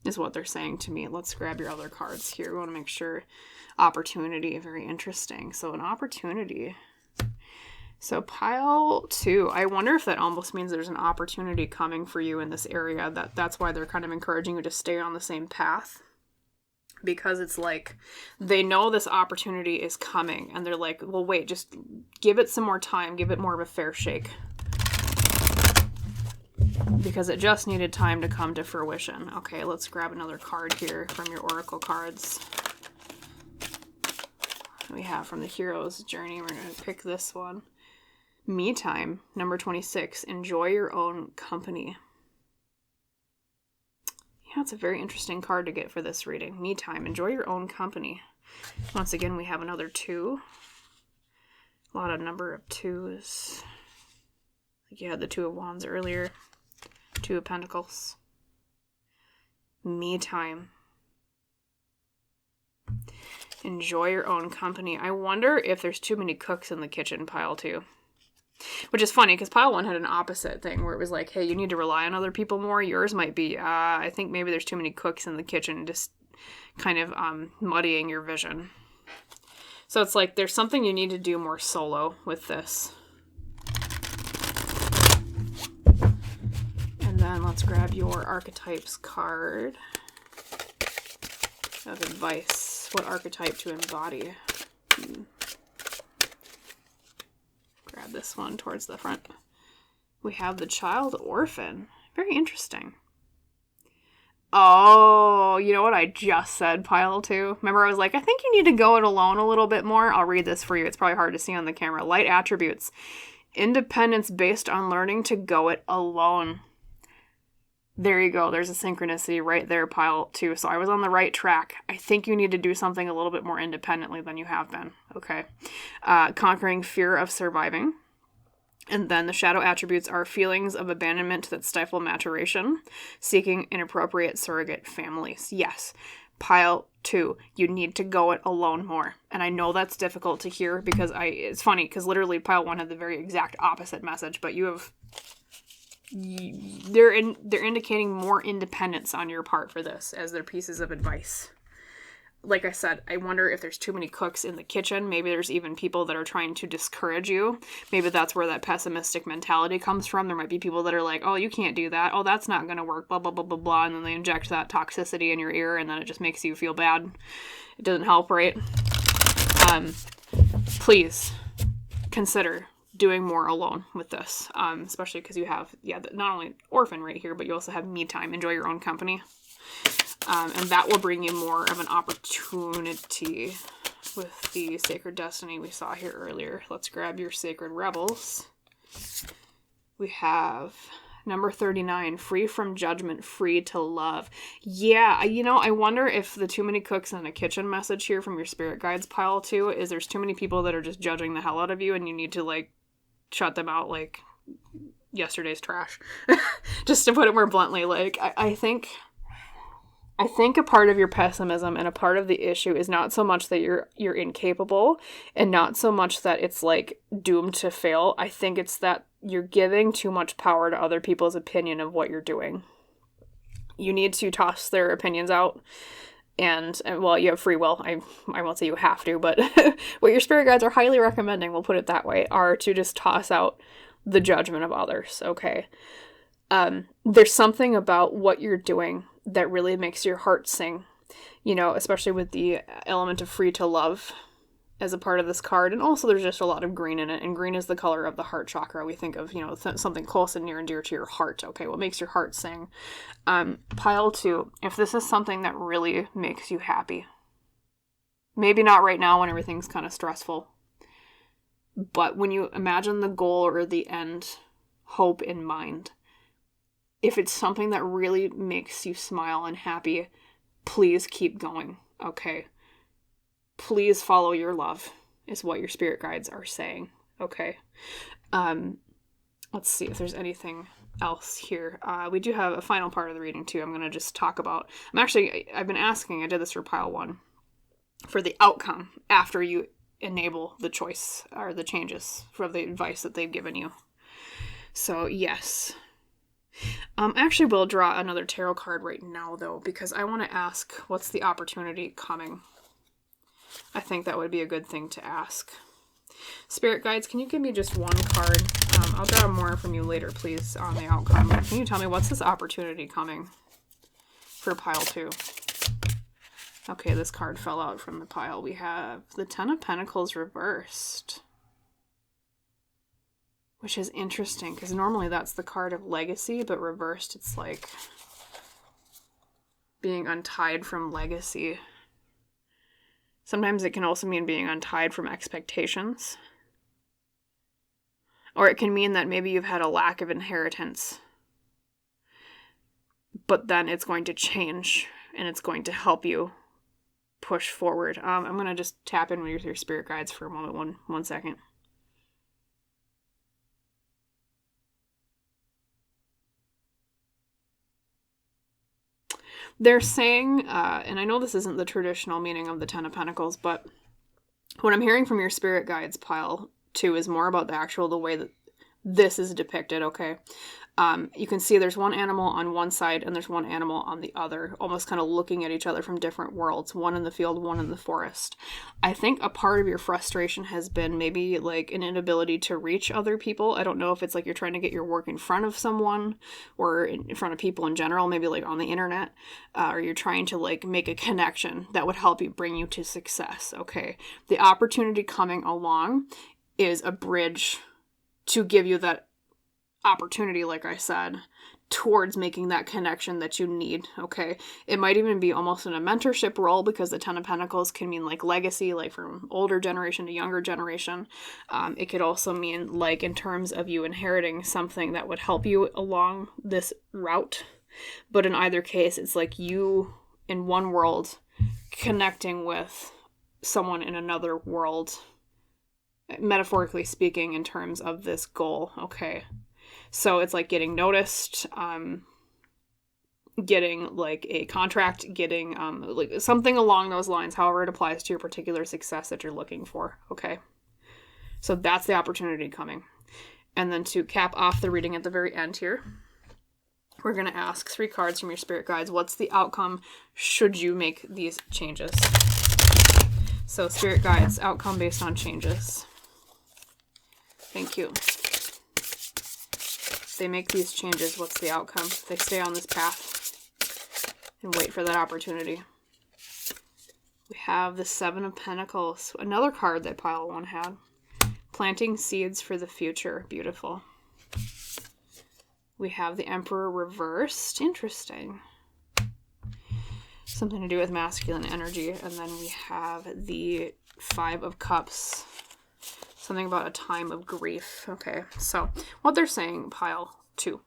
is what they're saying to me. Let's grab your other cards here. We want to make sure. Opportunity, very interesting. So an opportunity. So pile 2. I wonder if that almost means there's an opportunity coming for you in this area. That's why they're kind of encouraging you to stay on the same path. Because it's like they know this opportunity is coming and they're like, well, wait, just give it some more time. Give it more of a fair shake. Because it just needed time to come to fruition. Okay, let's grab another card here from your oracle cards. We have from the Hero's Journey. We're going to pick this one. Me time, number 26. Enjoy your own company. Yeah, it's a very interesting card to get for this reading. Me time. Enjoy your own company. Once again, we have another 2. A lot of number of 2s. Like you had the 2 of Wands earlier. 2 of Pentacles. Me time. Enjoy your own company. I wonder if there's too many cooks in the kitchen, pile 2. Which is funny because pile 1 had an opposite thing where it was like, hey, you need to rely on other people more. Yours might be, I think maybe there's too many cooks in the kitchen, just kind of muddying your vision. So it's like there's something you need to do more solo with this. And then let's grab your archetypes card of advice. What archetype to embody? Grab this one towards the front. We have the child orphan. Very interesting. Oh, you know what I just said, pile 2? Remember I was like, I think you need to go it alone a little bit more. I'll read this for you. It's probably hard to see on the camera. Light attributes. Independence based on learning to go it alone. There you go. There's a synchronicity right there, pile 2. So I was on the right track. I think you need to do something a little bit more independently than you have been. Okay. Conquering fear of surviving. And then the shadow attributes are feelings of abandonment that stifle maturation, seeking inappropriate surrogate families. Yes. Pile 2, you need to go it alone more. And I know that's difficult to hear because it's funny because literally pile 1 had the very exact opposite message, but they're indicating more independence on your part for this as their pieces of advice. Like I said, I wonder if there's too many cooks in the kitchen. Maybe there's even people that are trying to discourage you. Maybe that's where that pessimistic mentality comes from. There might be people that are like, oh, you can't do that. Oh, that's not going to work, blah, blah, blah, blah, blah. And then they inject that toxicity in your ear, and then it just makes you feel bad. It doesn't help, right? Please consider doing more alone with this, especially because you have, not only orphan right here, but you also have me time. Enjoy your own company. And that will bring you more of an opportunity with the Sacred Destiny we saw here earlier. Let's grab your Sacred Rebels. We have number 39, free from judgment, free to love. Yeah, I wonder if the too many cooks in the kitchen message here from your spirit guides pile 2 is there's too many people that are just judging the hell out of you and you need to, like, shut them out like yesterday's trash. Just to put it more bluntly, like, I think a part of your pessimism and a part of the issue is not so much that you're incapable and not so much that it's like doomed to fail. I think it's that you're giving too much power to other people's opinion of what you're doing. You need to toss their opinions out and well, you have free will. I won't say you have to, but what your spirit guides are highly recommending, we'll put it that way, are to just toss out the judgment of others, okay? There's something about what you're doing that really makes your heart sing, especially with the element of free to love as a part of this card. And also there's just a lot of green in it, and green is the color of the heart chakra. We think of, something close and near and dear to your heart. Okay, what makes your heart sing? Pile 2, if this is something that really makes you happy, maybe not right now when everything's kind of stressful, but when you imagine the goal or the end hope in mind, if it's something that really makes you smile and happy, please keep going, okay? Please follow your love, is what your spirit guides are saying, okay? Let's see if there's anything else here. We do have a final part of the reading, too. I'm going to just talk about... I've been asking, I did this for pile 1, for the outcome after you enable the choice or the changes for the advice that they've given you. So, yes... actually, we'll draw another tarot card right now, though, because I want to ask, what's the opportunity coming? I think that would be a good thing to ask. Spirit guides, can you give me just one card? I'll draw more from you later, please, on the outcome. Can you tell me what's this opportunity coming for pile 2? Okay, this card fell out from the pile. We have the Ten of Pentacles reversed, which is interesting, because normally that's the card of legacy, but reversed, it's like being untied from legacy. Sometimes it can also mean being untied from expectations. Or it can mean that maybe you've had a lack of inheritance, but then it's going to change, and it's going to help you push forward. I'm going to just tap in with your spirit guides for a moment, one second. They're saying, and I know this isn't the traditional meaning of the Ten of Pentacles, but what I'm hearing from your spirit guides, pile 2, is more about the way that this is depicted, okay? You can see there's one animal on one side and there's one animal on the other, almost kind of looking at each other from different worlds, one in the field, one in the forest. I think a part of your frustration has been maybe like an inability to reach other people. I don't know if it's like you're trying to get your work in front of someone or in front of people in general, maybe like on the internet, or you're trying to like make a connection that would help you bring you to success, okay? The opportunity coming along is a bridge to give you that opportunity, like I said, towards making that connection that you need, okay? It might even be almost in a mentorship role, because the Ten of Pentacles can mean like legacy, like from older generation to younger generation. It could also mean like in terms of you inheriting something that would help you along this route. But in either case, it's like you in one world connecting with someone in another world, metaphorically speaking, in terms of this goal, okay? So it's like getting noticed, getting like a contract, getting like something along those lines, however it applies to your particular success that you're looking for, okay? So that's the opportunity coming. And then to cap off the reading at the very end here, we're going to ask 3 cards from your spirit guides. What's the outcome should you make these changes? So spirit guides, outcome based on changes. Thank you. They make these changes, what's the outcome? They stay on this path and wait for that opportunity. We have the 7 of Pentacles, another card that pile 1 had. Planting seeds for the future. Beautiful. We have the Emperor reversed. Interesting. Something to do with masculine energy. And then we have the 5 of Cups. Something about a time of grief. Okay, so what they're saying, pile 2,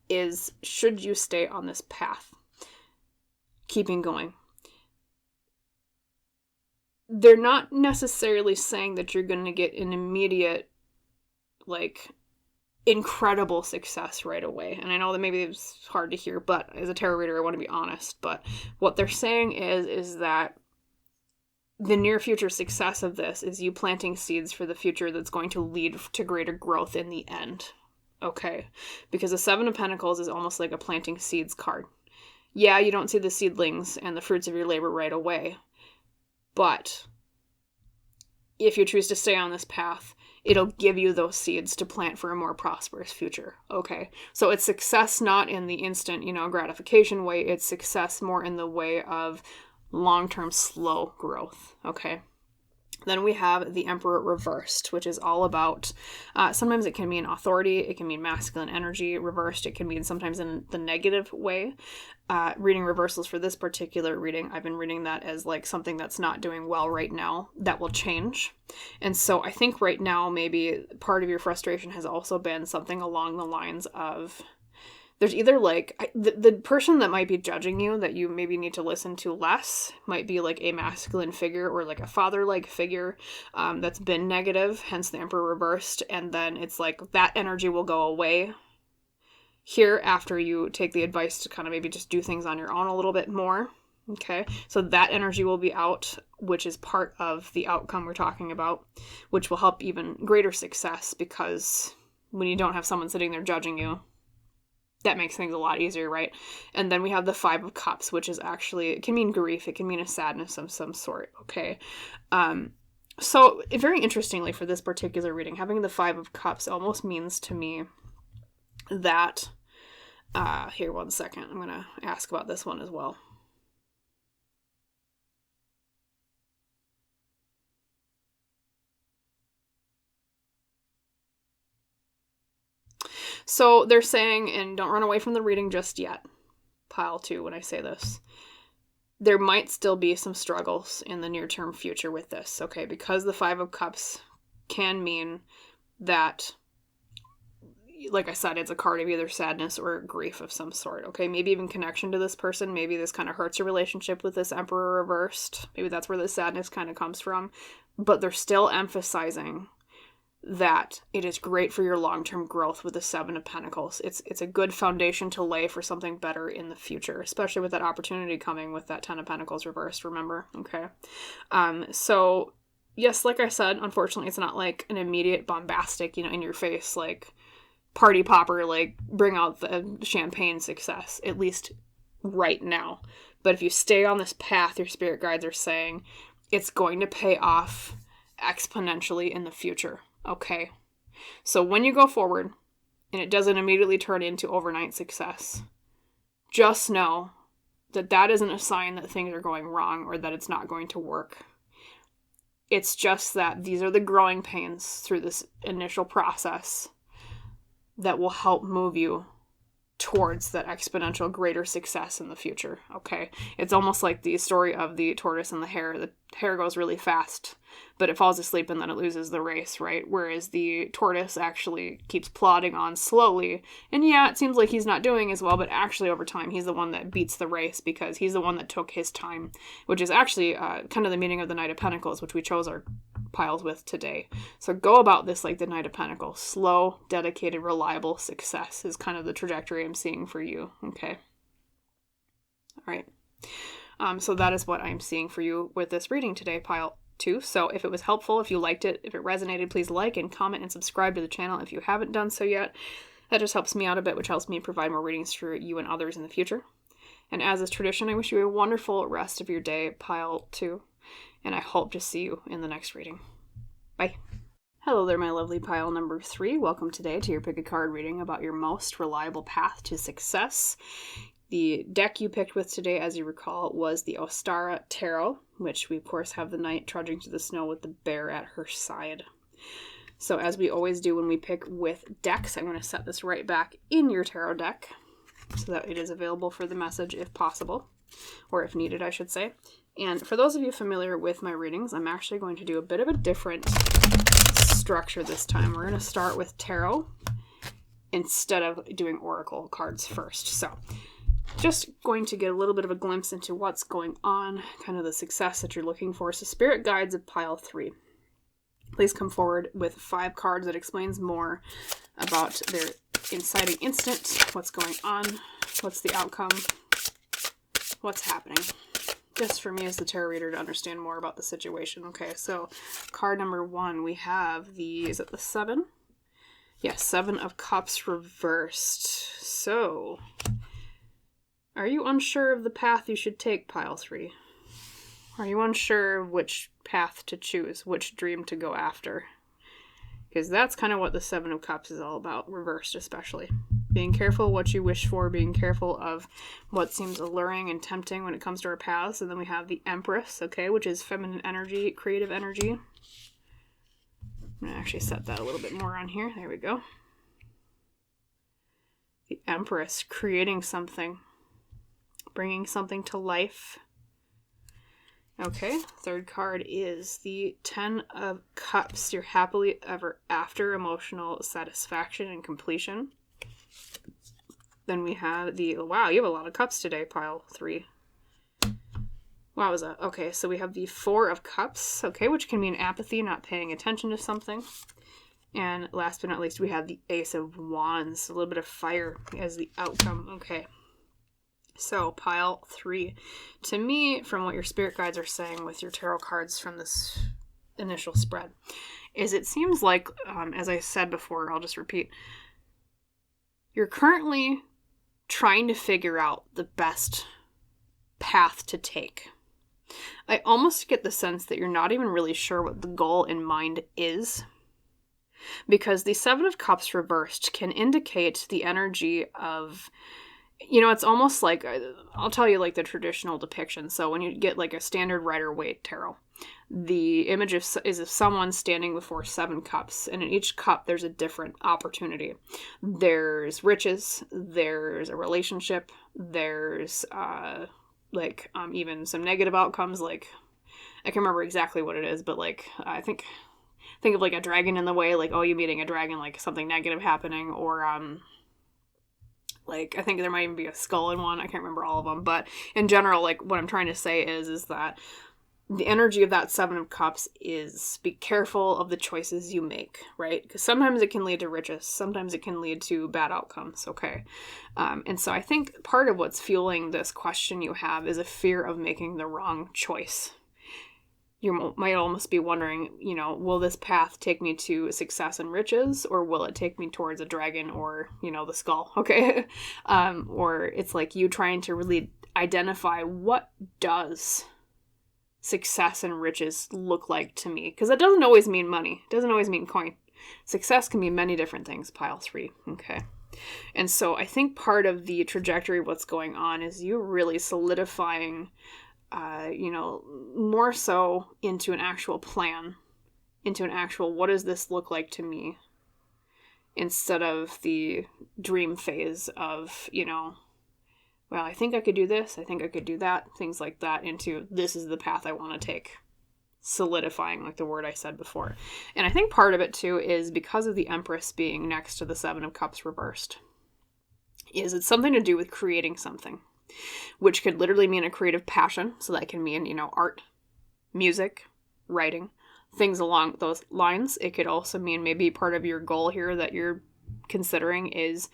is should you stay on this path, keeping going? They're not necessarily saying that you're going to get an immediate, like, incredible success right away. And I know that maybe it's hard to hear, but as a tarot reader, I want to be honest. But what they're saying is that the near future success of this is you planting seeds for the future that's going to lead to greater growth in the end. Okay? Because the 7 of Pentacles is almost like a planting seeds card. Yeah, you don't see the seedlings and the fruits of your labor right away. But if you choose to stay on this path, it'll give you those seeds to plant for a more prosperous future. Okay? So it's success not in the instant, gratification way. It's success more in the way of long-term slow growth, okay? Then we have the Emperor reversed, which is all about, sometimes it can mean authority, it can mean masculine energy. Reversed, it can mean sometimes in the negative way. Reading reversals for this particular reading, I've been reading that as like something that's not doing well right now that will change. And so I think right now maybe part of your frustration has also been something along the lines of, there's either like the person that might be judging you that you maybe need to listen to less might be like a masculine figure or like a father-like figure that's been negative, hence the Emperor reversed. And then it's like that energy will go away here after you take the advice to kind of maybe just do things on your own a little bit more. Okay, so that energy will be out, which is part of the outcome we're talking about, which will help even greater success, because when you don't have someone sitting there judging you, that makes things a lot easier, right? And then we have the 5 of Cups, which is actually, it can mean grief. It can mean a sadness of some sort, okay? So very interestingly for this particular reading, having the 5 of Cups almost means to me that, here, one second. I'm going to ask about this one as well. So they're saying, and don't run away from the reading just yet, pile 2, when I say this, there might still be some struggles in the near-term future with this, okay? Because the 5 of Cups can mean that, like I said, it's a card of either sadness or grief of some sort, okay? Maybe even connection to this person. Maybe this kind of hurts your relationship with this Emperor reversed. Maybe that's where the sadness kind of comes from. But they're still emphasizing that it is great for your long-term growth with the 7 of Pentacles. It's a good foundation to lay for something better in the future, especially with that opportunity coming with that 10 of Pentacles reversed, remember? Okay. So yes, like I said, unfortunately, it's not like an immediate bombastic, in your face, like party popper, like bring out the champagne success, at least right now. But if you stay on this path, your spirit guides are saying it's going to pay off exponentially in the future. Okay. So when you go forward and it doesn't immediately turn into overnight success, just know that that isn't a sign that things are going wrong or that it's not going to work. It's just that these are the growing pains through this initial process that will help move you towards that exponential greater success in the future, okay? It's almost like the story of the tortoise and the hare. The hare goes really fast, but it falls asleep and then it loses the race, right? Whereas the tortoise actually keeps plodding on slowly. And yeah, it seems like he's not doing as well, but actually over time, he's the one that beats the race because he's the one that took his time, which is actually kind of the meaning of the Knight of Pentacles, which we chose our piles with today. So go about this like the Knight of Pentacles. Slow, dedicated, reliable success is kind of the trajectory I'm seeing for you, okay? All right. So that is what I'm seeing for you with this reading today, pile 2. So if it was helpful, if you liked it, if it resonated, please like and comment and subscribe to the channel if you haven't done so yet. That just helps me out a bit, which helps me provide more readings for you and others in the future. And as is tradition, I wish you a wonderful rest of your day, pile 2. And I hope to see you in the next reading. Bye. Hello there, my lovely pile number 3. Welcome today to your pick a card reading about your most reliable path to success. The deck you picked with today, as you recall, was the Ostara Tarot, which we, of course, have the knight trudging through the snow with the bear at her side. So as we always do when we pick with decks, I'm going to set this right back in your tarot deck so that it is available for the message if possible, or if needed, I should say. And for those of you familiar with my readings, I'm actually going to do a bit of a different structure this time. We're going to start with tarot instead of doing oracle cards first. So just going to get a little bit of a glimpse into what's going on, kind of the success that you're looking for. So spirit guides of pile 3. Please come forward with 5 cards that explains more about their inciting instant, what's going on, what's the outcome, what's happening. Just for me as the tarot reader to understand more about the situation. Okay, so card number 1, we have is it the 7? Yes, 7 of Cups reversed. So, are you unsure of the path you should take, pile 3? Are you unsure of which path to choose, which dream to go after? Because that's kind of what the 7 of Cups is all about, reversed especially. Being careful what you wish for, being careful of what seems alluring and tempting when it comes to our paths. And then we have the Empress, okay, which is feminine energy, creative energy. I'm going to actually set that a little bit more on here. There we go. The Empress, creating something, bringing something to life. Okay, third card is the 10 of Cups, your happily ever after emotional satisfaction and completion. Then we have wow, you have a lot of cups today, pile 3. Wow, is that? Okay, so we have the 4 of Cups, okay, which can mean apathy, not paying attention to something. And last but not least, we have the Ace of Wands, a little bit of fire as the outcome. Okay, so pile 3. To me, from what your spirit guides are saying with your tarot cards from this initial spread, is it seems like, as I said before, I'll just repeat, you're currently trying to figure out the best path to take. I almost get the sense that you're not even really sure what the goal in mind is, because the 7 of Cups reversed can indicate the energy of, it's almost like, I'll tell you like the traditional depiction. So when you get like a standard Rider-Waite tarot, the image is of someone standing before 7 cups, and in each cup there's a different opportunity. There's riches, there's a relationship, there's even some negative outcomes. Like, I can't remember exactly what it is, but like I think of like a dragon in the way, like, oh, you meeting a dragon, like something negative happening, or like I think there might even be a skull in one. I can't remember all of them, but in general, like what I'm trying to say is that the energy of that 7 of Cups is be careful of the choices you make, right? Because sometimes it can lead to riches. Sometimes it can lead to bad outcomes, okay? And so I think part of what's fueling this question you have is a fear of making the wrong choice. you might almost be wondering, will this path take me to success and riches, or will it take me towards a dragon or, the skull? Okay. Or it's like you trying to really identify, what does success and riches look like to me? Because that doesn't always mean money. It doesn't always mean coin. Success can mean many different things, pile 3. Okay. And so I think part of the trajectory of what's going on is you really solidifying more so into an actual plan, into an actual, what does this look like to me? Instead of the dream phase of, well, I think I could do this, I think I could do that, things like that, into this is the path I want to take. Solidifying, like the word I said before. And I think part of it too is because of the Empress being next to the Seven of Cups reversed, is it's something to do with creating something, which could literally mean a creative passion. So that can mean, art, music, writing, things along those lines. It could also mean maybe part of your goal here that you're considering is,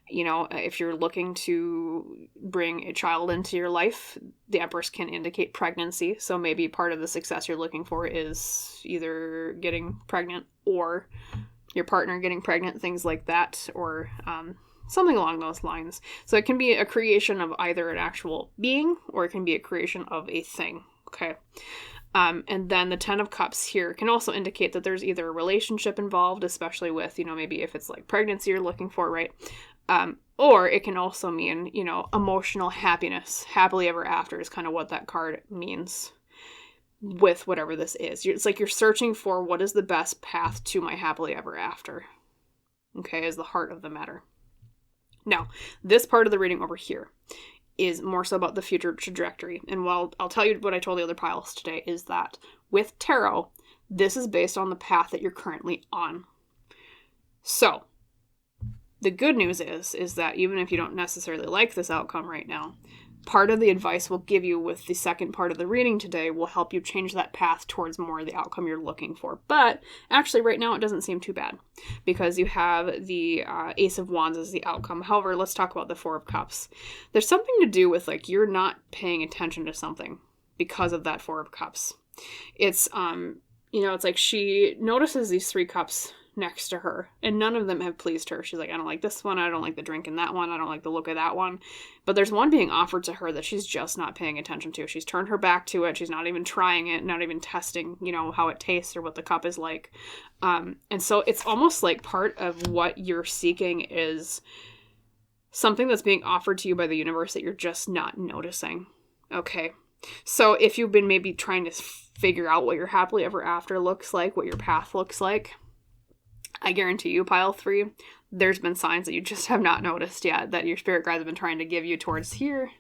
if you're looking to bring a child into your life, the Empress can indicate pregnancy. So maybe part of the success you're looking for is either getting pregnant or your partner getting pregnant, things like that, or something along those lines. So it can be a creation of either an actual being or it can be a creation of a thing. Okay. And then the 10 of Cups here can also indicate that there's either a relationship involved, especially with, maybe if it's like pregnancy you're looking for, right? Or it can also mean, emotional happiness. Happily ever after is kind of what that card means with whatever this is. It's like you're searching for what is the best path to my happily ever after. Okay, is the heart of the matter. Now, this part of the reading over here is more so about the future trajectory. And while I'll tell you what I told the other piles today, is that with tarot, this is based on the path that you're currently on. So, the good news is that even if you don't necessarily like this outcome right now, part of the advice we'll give you with the second part of the reading today will help you change that path towards more of the outcome you're looking for. But actually right now it doesn't seem too bad because you have the Ace of Wands as the outcome. However, let's talk about the Four of Cups. There's something to do with like you're not paying attention to something because of that Four of Cups. It's, it's like she notices these 3 cups next to her, and none of them have pleased her. She's like, I don't like this one, I don't like the drink in that one, I don't like the look of that one. But there's one being offered to her that she's just not paying attention to. She's turned her back to it. She's not even trying it, not even testing, how it tastes or what the cup is like. And so it's almost like part of what you're seeking is something that's being offered to you by the universe that you're just not noticing. Okay. So if you've been maybe trying to figure out what your happily ever after looks like, what your path looks like, I guarantee you, pile 3, there's been signs that you just have not noticed yet that your spirit guides have been trying to give you towards here.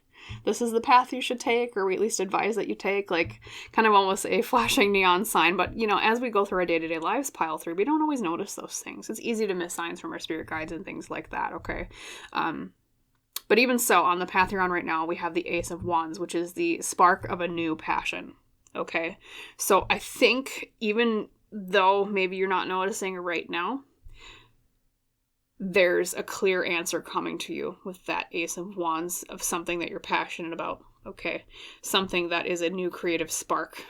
This is the path you should take, or we at least advise that you take, like kind of almost a flashing neon sign. But, as we go through our day-to-day lives, pile 3, we don't always notice those things. It's easy to miss signs from our spirit guides and things like that, okay? But even so, on the path you're on right now, we have the Ace of Wands, which is the spark of a new passion, okay? So I think even though maybe you're not noticing it right now, there's a clear answer coming to you with that Ace of Wands of something that you're passionate about, okay? Something that is a new creative spark.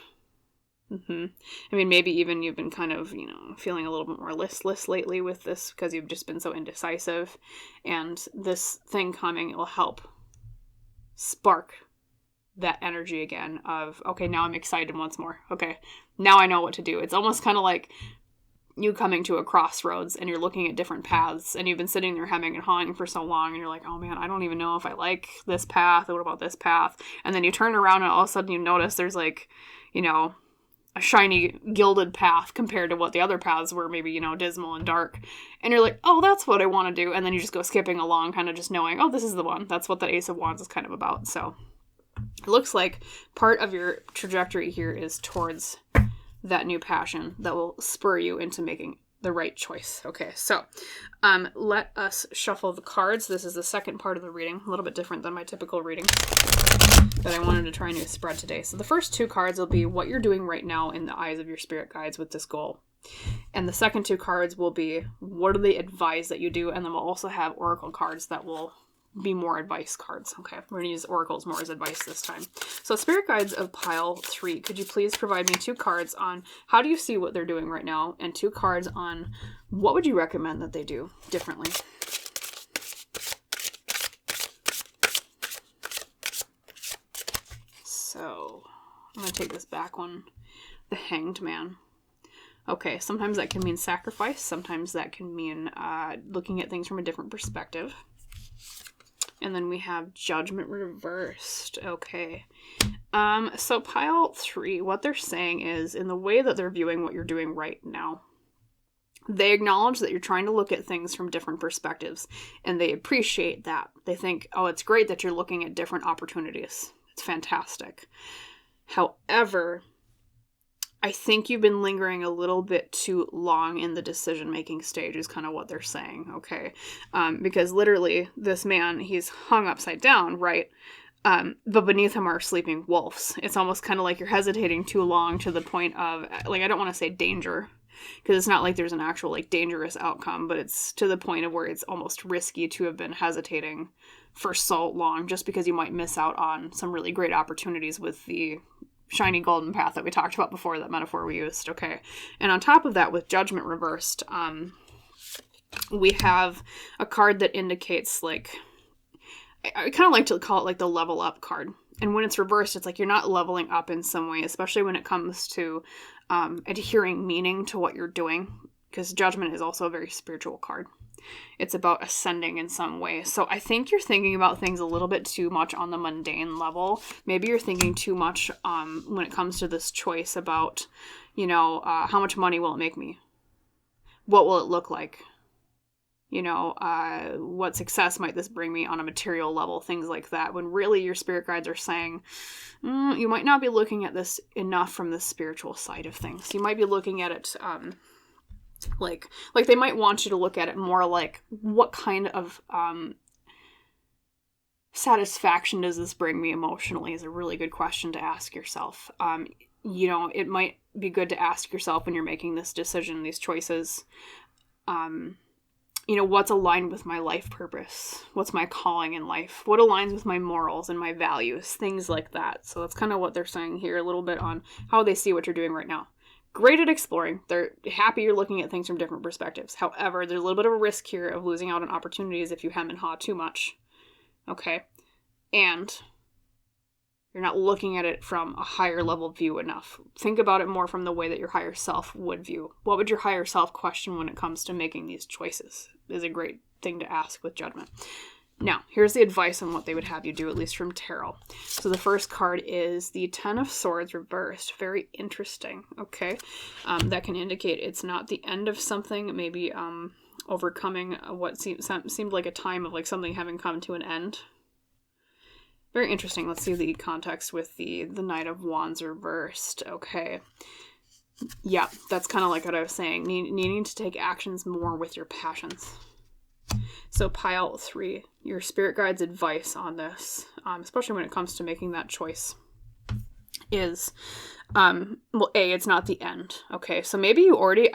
I mean, maybe even you've been kind of, feeling a little bit more listless lately with this because you've just been so indecisive, and this thing coming will help spark that energy again of, okay, now I'm excited once more. Okay, now I know what to do. It's almost kind of like you coming to a crossroads and you're looking at different paths and you've been sitting there hemming and hawing for so long and you're like, oh man, I don't even know if I like this path or what about this path. And then you turn around and all of a sudden you notice there's like, a shiny gilded path compared to what the other paths were, maybe, dismal and dark. And you're like, oh, that's what I want to do. And then you just go skipping along, kind of just knowing, oh, this is the one. That's what the Ace of Wands is kind of about. So it looks like part of your trajectory here is towards that new passion that will spur you into making the right choice. Okay, so let us shuffle the cards. This is the second part of the reading, a little bit different than my typical reading, but I wanted to try a new spread today. So the first 2 cards will be what you're doing right now in the eyes of your spirit guides with this goal. And the second 2 cards will be what do they advise that you do, and then we'll also have oracle cards that will be more advice cards. Okay, we're going to use oracles more as advice this time. So spirit guides of pile 3, could you please provide me 2 cards on how do you see what they're doing right now, and 2 cards on what would you recommend that they do differently? So I'm going to take this back one, the Hanged Man. Okay, sometimes that can mean sacrifice. Sometimes that can mean looking at things from a different perspective. And then we have Judgment reversed. Okay. So pile 3, what they're saying is, in the way that they're viewing what you're doing right now, they acknowledge that you're trying to look at things from different perspectives, and they appreciate that. They think, oh, it's great that you're looking at different opportunities. It's fantastic. However, I think you've been lingering a little bit too long in the decision-making stage is kind of what they're saying, okay? Because literally, this man, he's hung upside down, right? But beneath him are sleeping wolves. It's almost kind of like you're hesitating too long to the point of, like, I don't want to say danger, because it's not like there's an actual, like, dangerous outcome, but it's to the point of where it's almost risky to have been hesitating for so long, just because you might miss out on some really great opportunities with the shiny golden path that we talked about before, that metaphor we used, okay? And on top of that, with Judgment reversed, we have a card that indicates, like, I kind of like to call it, like, the level up card. And when it's reversed, it's like you're not leveling up in some way, especially when it comes to adhering meaning to what you're doing, because Judgment is also a very spiritual card. It's about ascending in some way. So I think you're thinking about things a little bit too much on the mundane level. Maybe you're thinking too much when it comes to this choice about, you know, how much money will it make me? What will it look like? You know, what success might this bring me on a material level? Things like that. When really your spirit guides are saying, you might not be looking at this enough from the spiritual side of things. You might be looking at it like they might want you to look at it more like, what kind of satisfaction does this bring me emotionally, is a really good question to ask yourself. You know, it might be good to ask yourself when you're making this decision, these choices, you know, what's aligned with my life purpose? What's my calling in life? What aligns with my morals and my values? Things like that. So that's kind of what they're saying here, a little bit on how they see what you're doing right now. Great at exploring. They're happy you're looking at things from different perspectives. However, there's a little bit of a risk here of losing out on opportunities if you hem and haw too much. Okay? And you're not looking at it from a higher level view enough. Think about it more from the way that your higher self would view. What would your higher self question when it comes to making these choices? Is a great thing to ask with Judgment. Now, here's the advice on what they would have you do, at least from tarot. So the first card is the Ten of Swords reversed. Very interesting, okay? That can indicate it's not the end of something, maybe overcoming what seemed like a time of like something having come to an end. Very interesting. Let's see the context with the Knight of Wands reversed, okay? Yeah, that's kind of like what I was saying, needing to take actions more with your passions. So pile 3, your spirit guide's advice on this, especially when it comes to making that choice, is, well, A, it's not the end. Okay, so maybe you already,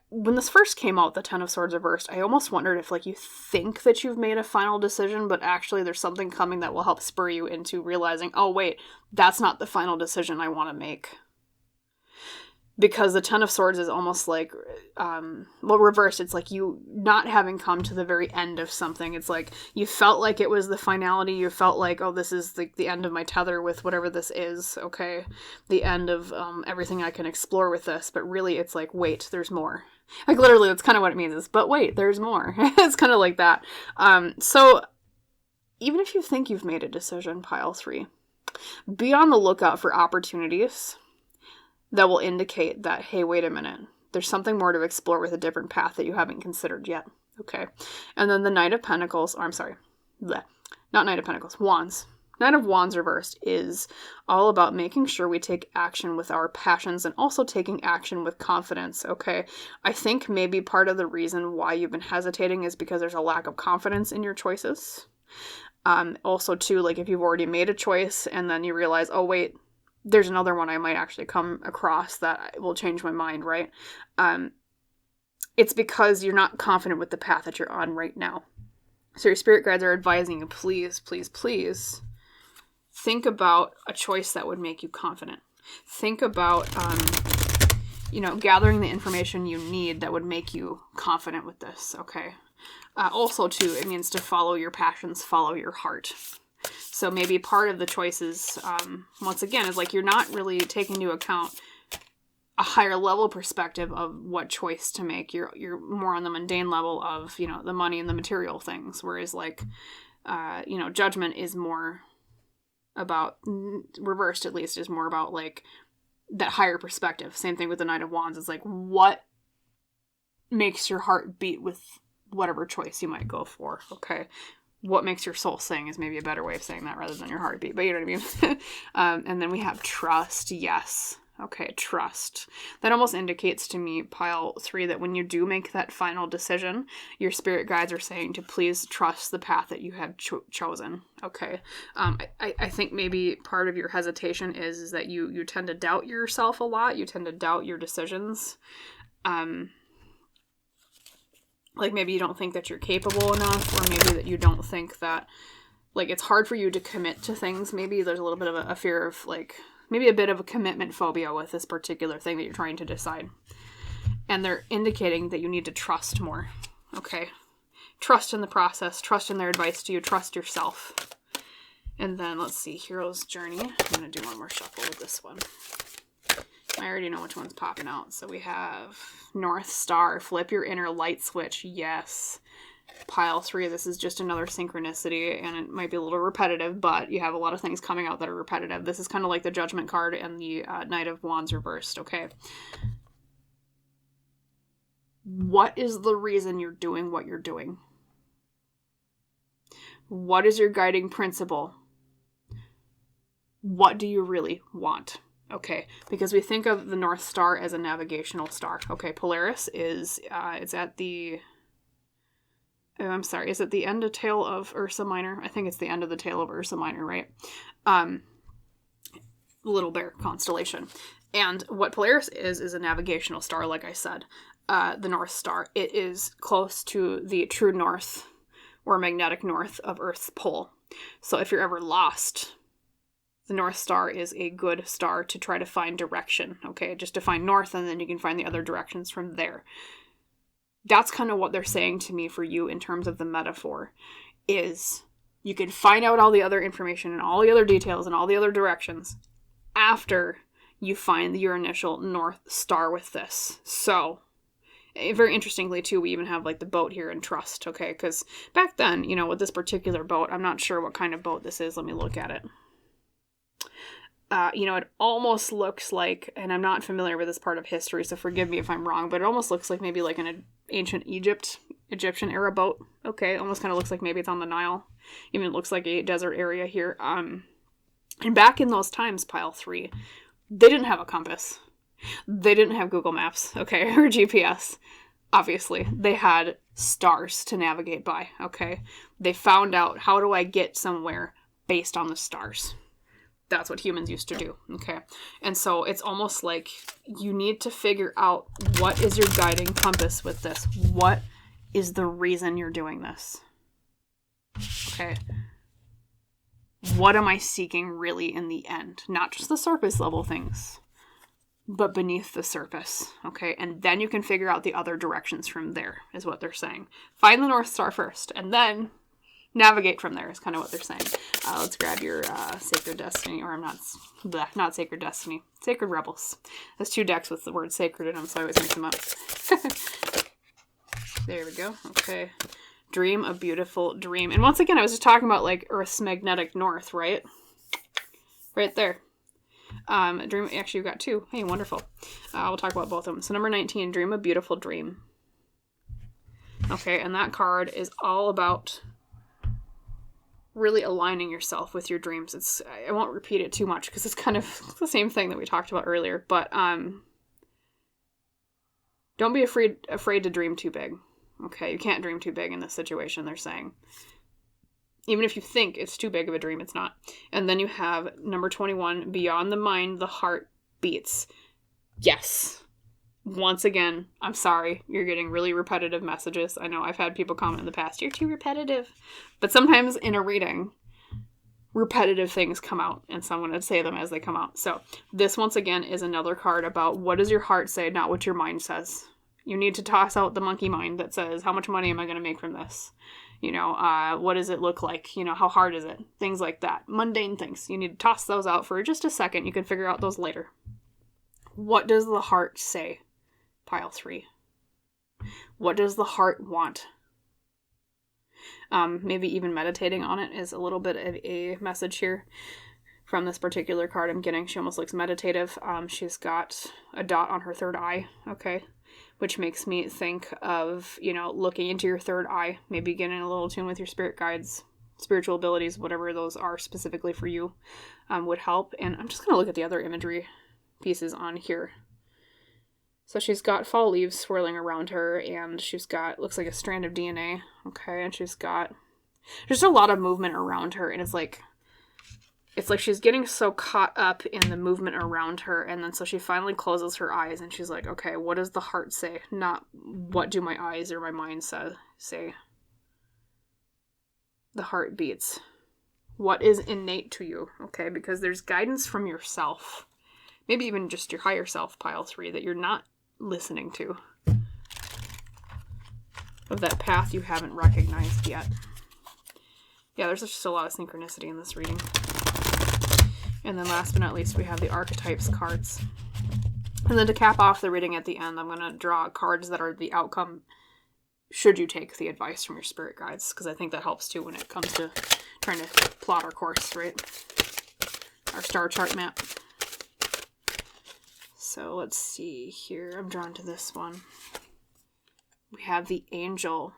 when this first came out, the Ten of Swords reversed, I almost wondered if, like, you think that you've made a final decision, but actually there's something coming that will help spur you into realizing, oh, wait, that's not the final decision I want to make. Because the Ten of Swords is almost like, well, reversed, it's like you not having come to the very end of something. It's like you felt like it was the finality. You felt like, oh, this is the end of my tether with whatever this is, okay? The end of everything I can explore with this. But really, it's like, wait, there's more. Like, literally, that's kind of what it means is, but wait, there's more. It's kind of like that. So even if you think you've made a decision, pile 3, be on the lookout for opportunities that will indicate that, hey, wait a minute, there's something more to explore with a different path that you haven't considered yet, okay? And then the Knight of Pentacles, or I'm sorry, not Knight of Pentacles, Wands. Knight of Wands reversed is all about making sure we take action with our passions and also taking action with confidence, okay? I think maybe part of the reason why you've been hesitating is because there's a lack of confidence in your choices. Also, too, like if you've already made a choice and then you realize, oh, wait, there's another one I might actually come across that will change my mind, right? It's because you're not confident with the path that you're on right now. So your spirit guides are advising you, please, please, please think about a choice that would make you confident. Think about, gathering the information you need that would make you confident with this, okay? Also, too, it means to follow your passions, follow your heart. So maybe part of the choices, once again, is like you're not really taking into account a higher level perspective of what choice to make. You're more on the mundane level of, the money and the material things. Whereas like, judgment is more about, reversed at least, is more about like that higher perspective. Same thing with the Knight of Wands. It's like, what makes your heart beat with whatever choice you might go for, okay? What makes your soul sing is maybe a better way of saying that rather than your heartbeat, but you know what I mean? And then we have trust, yes. Okay, trust. That almost indicates to me, pile 3, that when you do make that final decision, your spirit guides are saying to please trust the path that you have chosen. Okay. I think maybe part of your hesitation is that you tend to doubt yourself a lot. You tend to doubt your decisions. Like maybe you don't think that you're capable enough, or maybe that you don't think that, like, it's hard for you to commit to things. Maybe there's a little bit of a fear of, like, maybe a bit of a commitment phobia with this particular thing that you're trying to decide. And they're indicating that you need to trust more. Okay. Trust in the process. Trust in their advice to you. Trust yourself. And then, let's see, Hero's Journey. I'm going to do one more shuffle with this one. I already know which one's popping out. So we have North Star. Flip your inner light switch. Yes. Pile 3, this is just another synchronicity, and it might be a little repetitive, but you have a lot of things coming out that are repetitive. This is kind of like the Judgment card and the Knight of Wands reversed, okay? What is the reason you're doing what you're doing? What is your guiding principle? What do you really want? Okay, because we think of the North Star as a navigational star. Okay, Polaris is, it's at the... I'm sorry, is it the end of Tale of Ursa Minor? I think it's the end of the Tale of Ursa Minor, right? Little Bear constellation. And what Polaris is a navigational star, like I said. The North Star. It is close to the true north, or magnetic north, of Earth's pole. So if you're ever lost, the North Star is a good star to try to find direction, okay? Just to find north, and then you can find the other directions from there. That's kind of what they're saying to me for you in terms of the metaphor, is you can find out all the other information and all the other details and all the other directions after you find your initial North Star with this. So, very interestingly, too, we even have like the boat here in trust, okay? Because back then, with this particular boat, I'm not sure what kind of boat this is. Let me look at it. It almost looks like, and I'm not familiar with this part of history, so forgive me if I'm wrong, but it almost looks like maybe like an ancient Egyptian era boat. Okay, almost kind of looks like maybe it's on the Nile. Even it looks like a desert area here. And back in those times, pile 3, they didn't have a compass. They didn't have Google Maps, okay, or GPS. Obviously, they had stars to navigate by, okay? They found out, how do I get somewhere based on the stars? That's what humans used to do, okay? And so it's almost like you need to figure out, what is your guiding compass with this? What is the reason you're doing this? Okay? What am I seeking really in the end? Not just the surface level things, but beneath the surface, okay? And then you can figure out the other directions from there, is what they're saying. Find the North Star first, and then navigate from there, is kind of what they're saying. Let's grab your Sacred Destiny, or not Sacred Destiny, Sacred Rebels. There's 2 decks with the word sacred in them, so I always mix them up. There we go. Okay. Dream a beautiful dream. And once again, I was just talking about like Earth's magnetic north, right? Right there. Dream, actually, you've got 2. Hey, wonderful. We'll talk about both of them. So number 19, dream a beautiful dream. Okay, and that card is all about really aligning yourself with your dreams. I won't repeat it too much because it's kind of the same thing that we talked about earlier, but don't be afraid to dream too big. Okay, you can't dream too big in this situation, they're saying. Even if you think it's too big of a dream, it's not. And then you have number 21, beyond the mind, the heart beats. Yes. Once again, I'm sorry, you're getting really repetitive messages. I know I've had people comment in the past, you're too repetitive. But sometimes in a reading, repetitive things come out, and someone would say them as they come out. So this, once again, is another card about what does your heart say, not what your mind says. You need to toss out the monkey mind that says, how much money am I going to make from this? What does it look like? How hard is it? Things like that. Mundane things. You need to toss those out for just a second. You can figure out those later. What does the heart say? Pile 3. What does the heart want? Maybe even meditating on it is a little bit of a message here from this particular card I'm getting. She almost looks meditative. She's got a dot on her third eye, okay, which makes me think of, looking into your third eye, maybe getting a little tune with your spirit guides, spiritual abilities, whatever those are specifically for you, would help. And I'm just going to look at the other imagery pieces on here. So she's got fall leaves swirling around her, and she's got, looks like a strand of DNA, okay, and she's got just a lot of movement around her, and it's like she's getting so caught up in the movement around her, and then so she finally closes her eyes, and she's like, okay, what does the heart say? Not what do my eyes or my mind say. The heart beats. What is innate to you, okay, because there's guidance from yourself, maybe even just your higher self, pile 3, that you're not listening to, of that path you haven't recognized yet. Yeah, there's just a lot of synchronicity in this reading. And then last but not least, we have the archetypes cards. And then to cap off the reading at the end, I'm going to draw cards that are the outcome should you take the advice from your spirit guides, because I think that helps too when it comes to trying to plot our course, right? Our star chart map. So let's see here. I'm drawn to this one. We have the angel.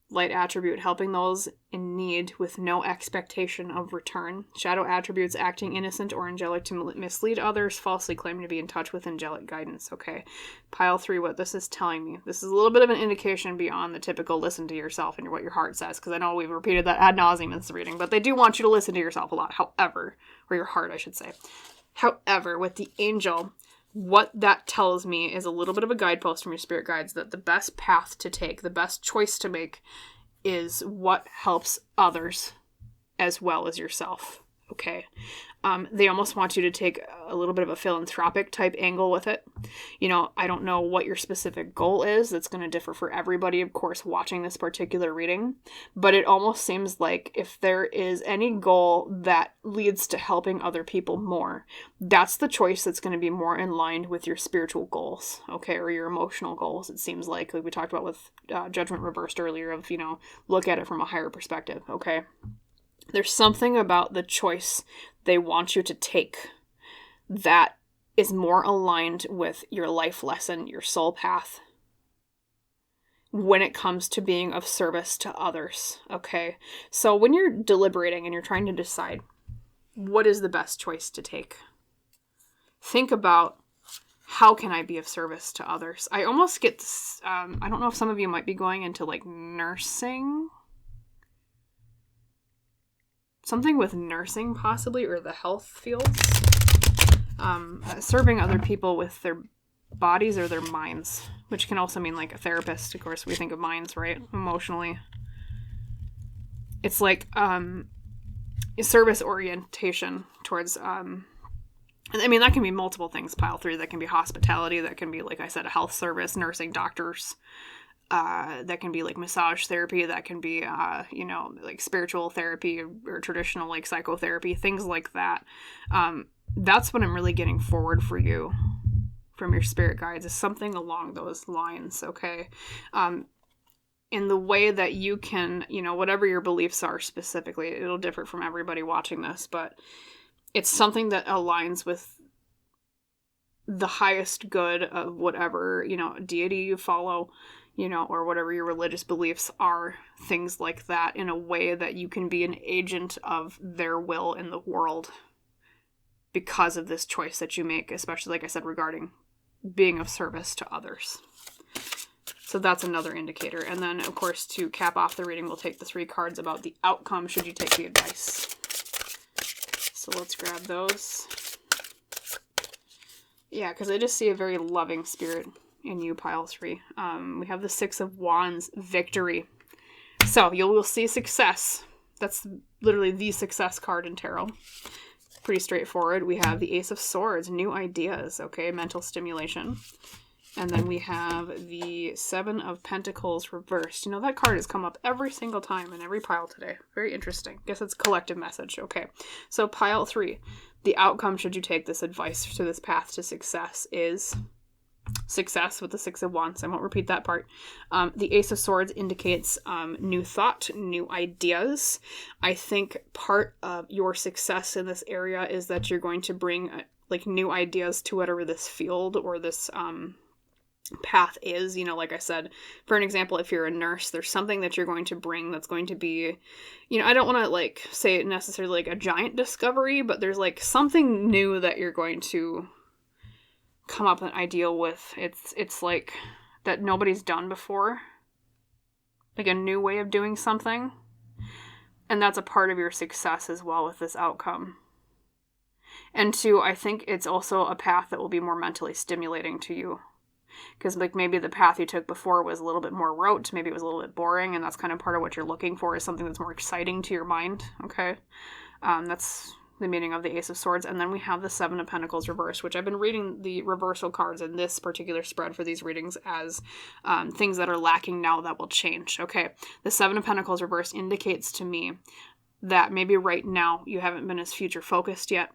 Light attribute, helping those in need with no expectation of return. Shadow attributes, acting innocent or angelic to mislead others, falsely claiming to be in touch with angelic guidance. Okay. Pile 3, what this is telling me. This is a little bit of an indication beyond the typical listen to yourself and what your heart says, because I know we've repeated that ad nauseum in this reading, but they do want you to listen to yourself a lot. However, or your heart, I should say. However, with the angel, what that tells me is a little bit of a guidepost from your spirit guides that the best path to take, the best choice to make, is what helps others as well as yourself. Okay. They almost want you to take a little bit of a philanthropic type angle with it. I don't know what your specific goal is. That's going to differ for everybody, of course, watching this particular reading. But it almost seems like if there is any goal that leads to helping other people more, that's the choice that's going to be more in line with your spiritual goals, okay, or your emotional goals. It seems like we talked about with Judgment Reversed earlier of, look at it from a higher perspective, okay? There's something about the choice they want you to take that is more aligned with your life lesson, your soul path, when it comes to being of service to others, okay? So when you're deliberating and you're trying to decide what is the best choice to take, think about, how can I be of service to others? I almost get this, I don't know if some of you might be going into like nursing, something with nursing possibly, or the health fields. Serving other people with their bodies or their minds, which can also mean like a therapist. Of course, we think of minds, right? Emotionally. It's like service orientation towards, that can be multiple things, pile 3. That can be hospitality. That can be, like I said, a health service, nursing, doctors. That can be like massage therapy, that can be, like spiritual therapy or traditional like psychotherapy, things like that. That's what I'm really getting forward for you from your spirit guides, is something along those lines, okay? In the way that you can, whatever your beliefs are specifically, it'll differ from everybody watching this, but it's something that aligns with the highest good of whatever, deity you follow, or whatever your religious beliefs are, things like that, in a way that you can be an agent of their will in the world because of this choice that you make, especially, like I said, regarding being of service to others. So that's another indicator. And then, of course, to cap off the reading, we'll take the 3 cards about the outcome should you take the advice. So let's grab those. Yeah, because I just see a very loving spirit in you, pile 3. We have the 6 of Wands, victory. So you will see success. That's literally the success card in tarot. Pretty straightforward. We have the Ace of Swords, new ideas, okay, mental stimulation. And then we have the 7 of Pentacles reversed. You know, that card has come up every single time in every pile today. Very interesting. Guess it's a collective message. Okay. So pile 3, the outcome should you take this advice to this path to success is success with the 6 of Wands. I won't repeat that part. The Ace of Swords indicates new thought, new ideas. I think part of your success in this area is that you're going to bring like new ideas to whatever this field or this path is. You know, like I said, for an example, if you're a nurse, there's something that you're going to bring that's going to be, you know, I don't want to like say it necessarily like a giant discovery, but there's like something new that you're going to come up with an idea with. It's like that nobody's done before, like a new way of doing something, and that's a part of your success as well with this outcome. And 2, I think it's also a path that will be more mentally stimulating to you. Because like maybe the path you took before was a little bit more rote, maybe it was a little bit boring, and that's kind of part of what you're looking for, is something that's more exciting to your mind, okay? That's the meaning of the Ace of Swords. And then we have the 7 of Pentacles reversed, which I've been reading the reversal cards in this particular spread for these readings as things that are lacking now that will change, okay? The 7 of Pentacles reversed indicates to me that maybe right now you haven't been as future focused yet,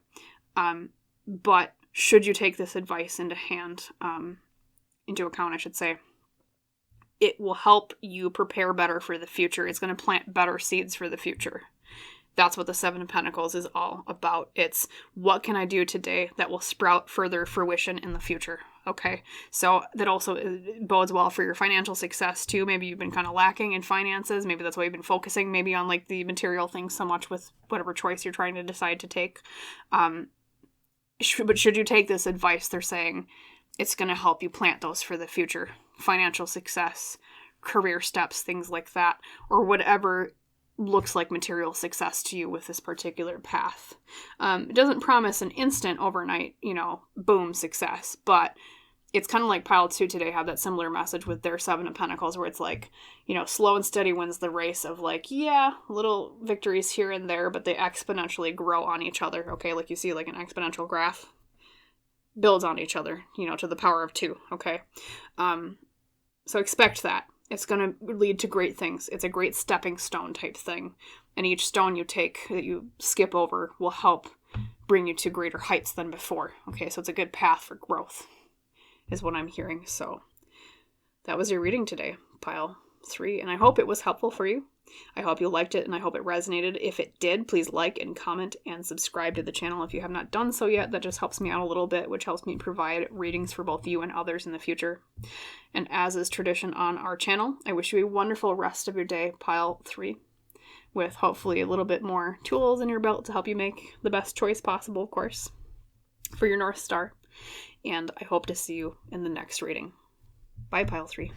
but should you take this advice into account, I should say, it will help you prepare better for the future. It's going to plant better seeds for the future. That's what the 7 of Pentacles is all about. It's what can I do today that will sprout further fruition in the future, okay? So that also bodes well for your financial success too. Maybe you've been kind of lacking in finances. Maybe that's why you've been focusing maybe on like the material things so much with whatever choice you're trying to decide to take. But should you take this advice, they're saying it's going to help you plant those for the future. Financial success, career steps, things like that, or whatever looks like material success to you with this particular path. It doesn't promise an instant overnight, you know, boom, success, but it's kind of like pile 2 today had that similar message with their 7 of Pentacles, where it's like, you know, slow and steady wins the race of like, yeah, little victories here and there, but they exponentially grow on each other, okay? Like you see like an exponential graph builds on each other, you know, to the power of 2, okay? So expect that. It's going to lead to great things. It's a great stepping stone type thing. And each stone you take that you skip over will help bring you to greater heights than before. Okay, so it's a good path for growth is what I'm hearing. So that was your reading today, pile 3. And I hope it was helpful for you. I hope you liked it and I hope it resonated. If it did, please like and comment and subscribe to the channel if you have not done so yet. That just helps me out a little bit, which helps me provide readings for both you and others in the future. And as is tradition on our channel, I wish you a wonderful rest of your day, pile 3, with hopefully a little bit more tools in your belt to help you make the best choice possible, of course, for your North Star. And I hope to see you in the next reading. Bye, pile 3.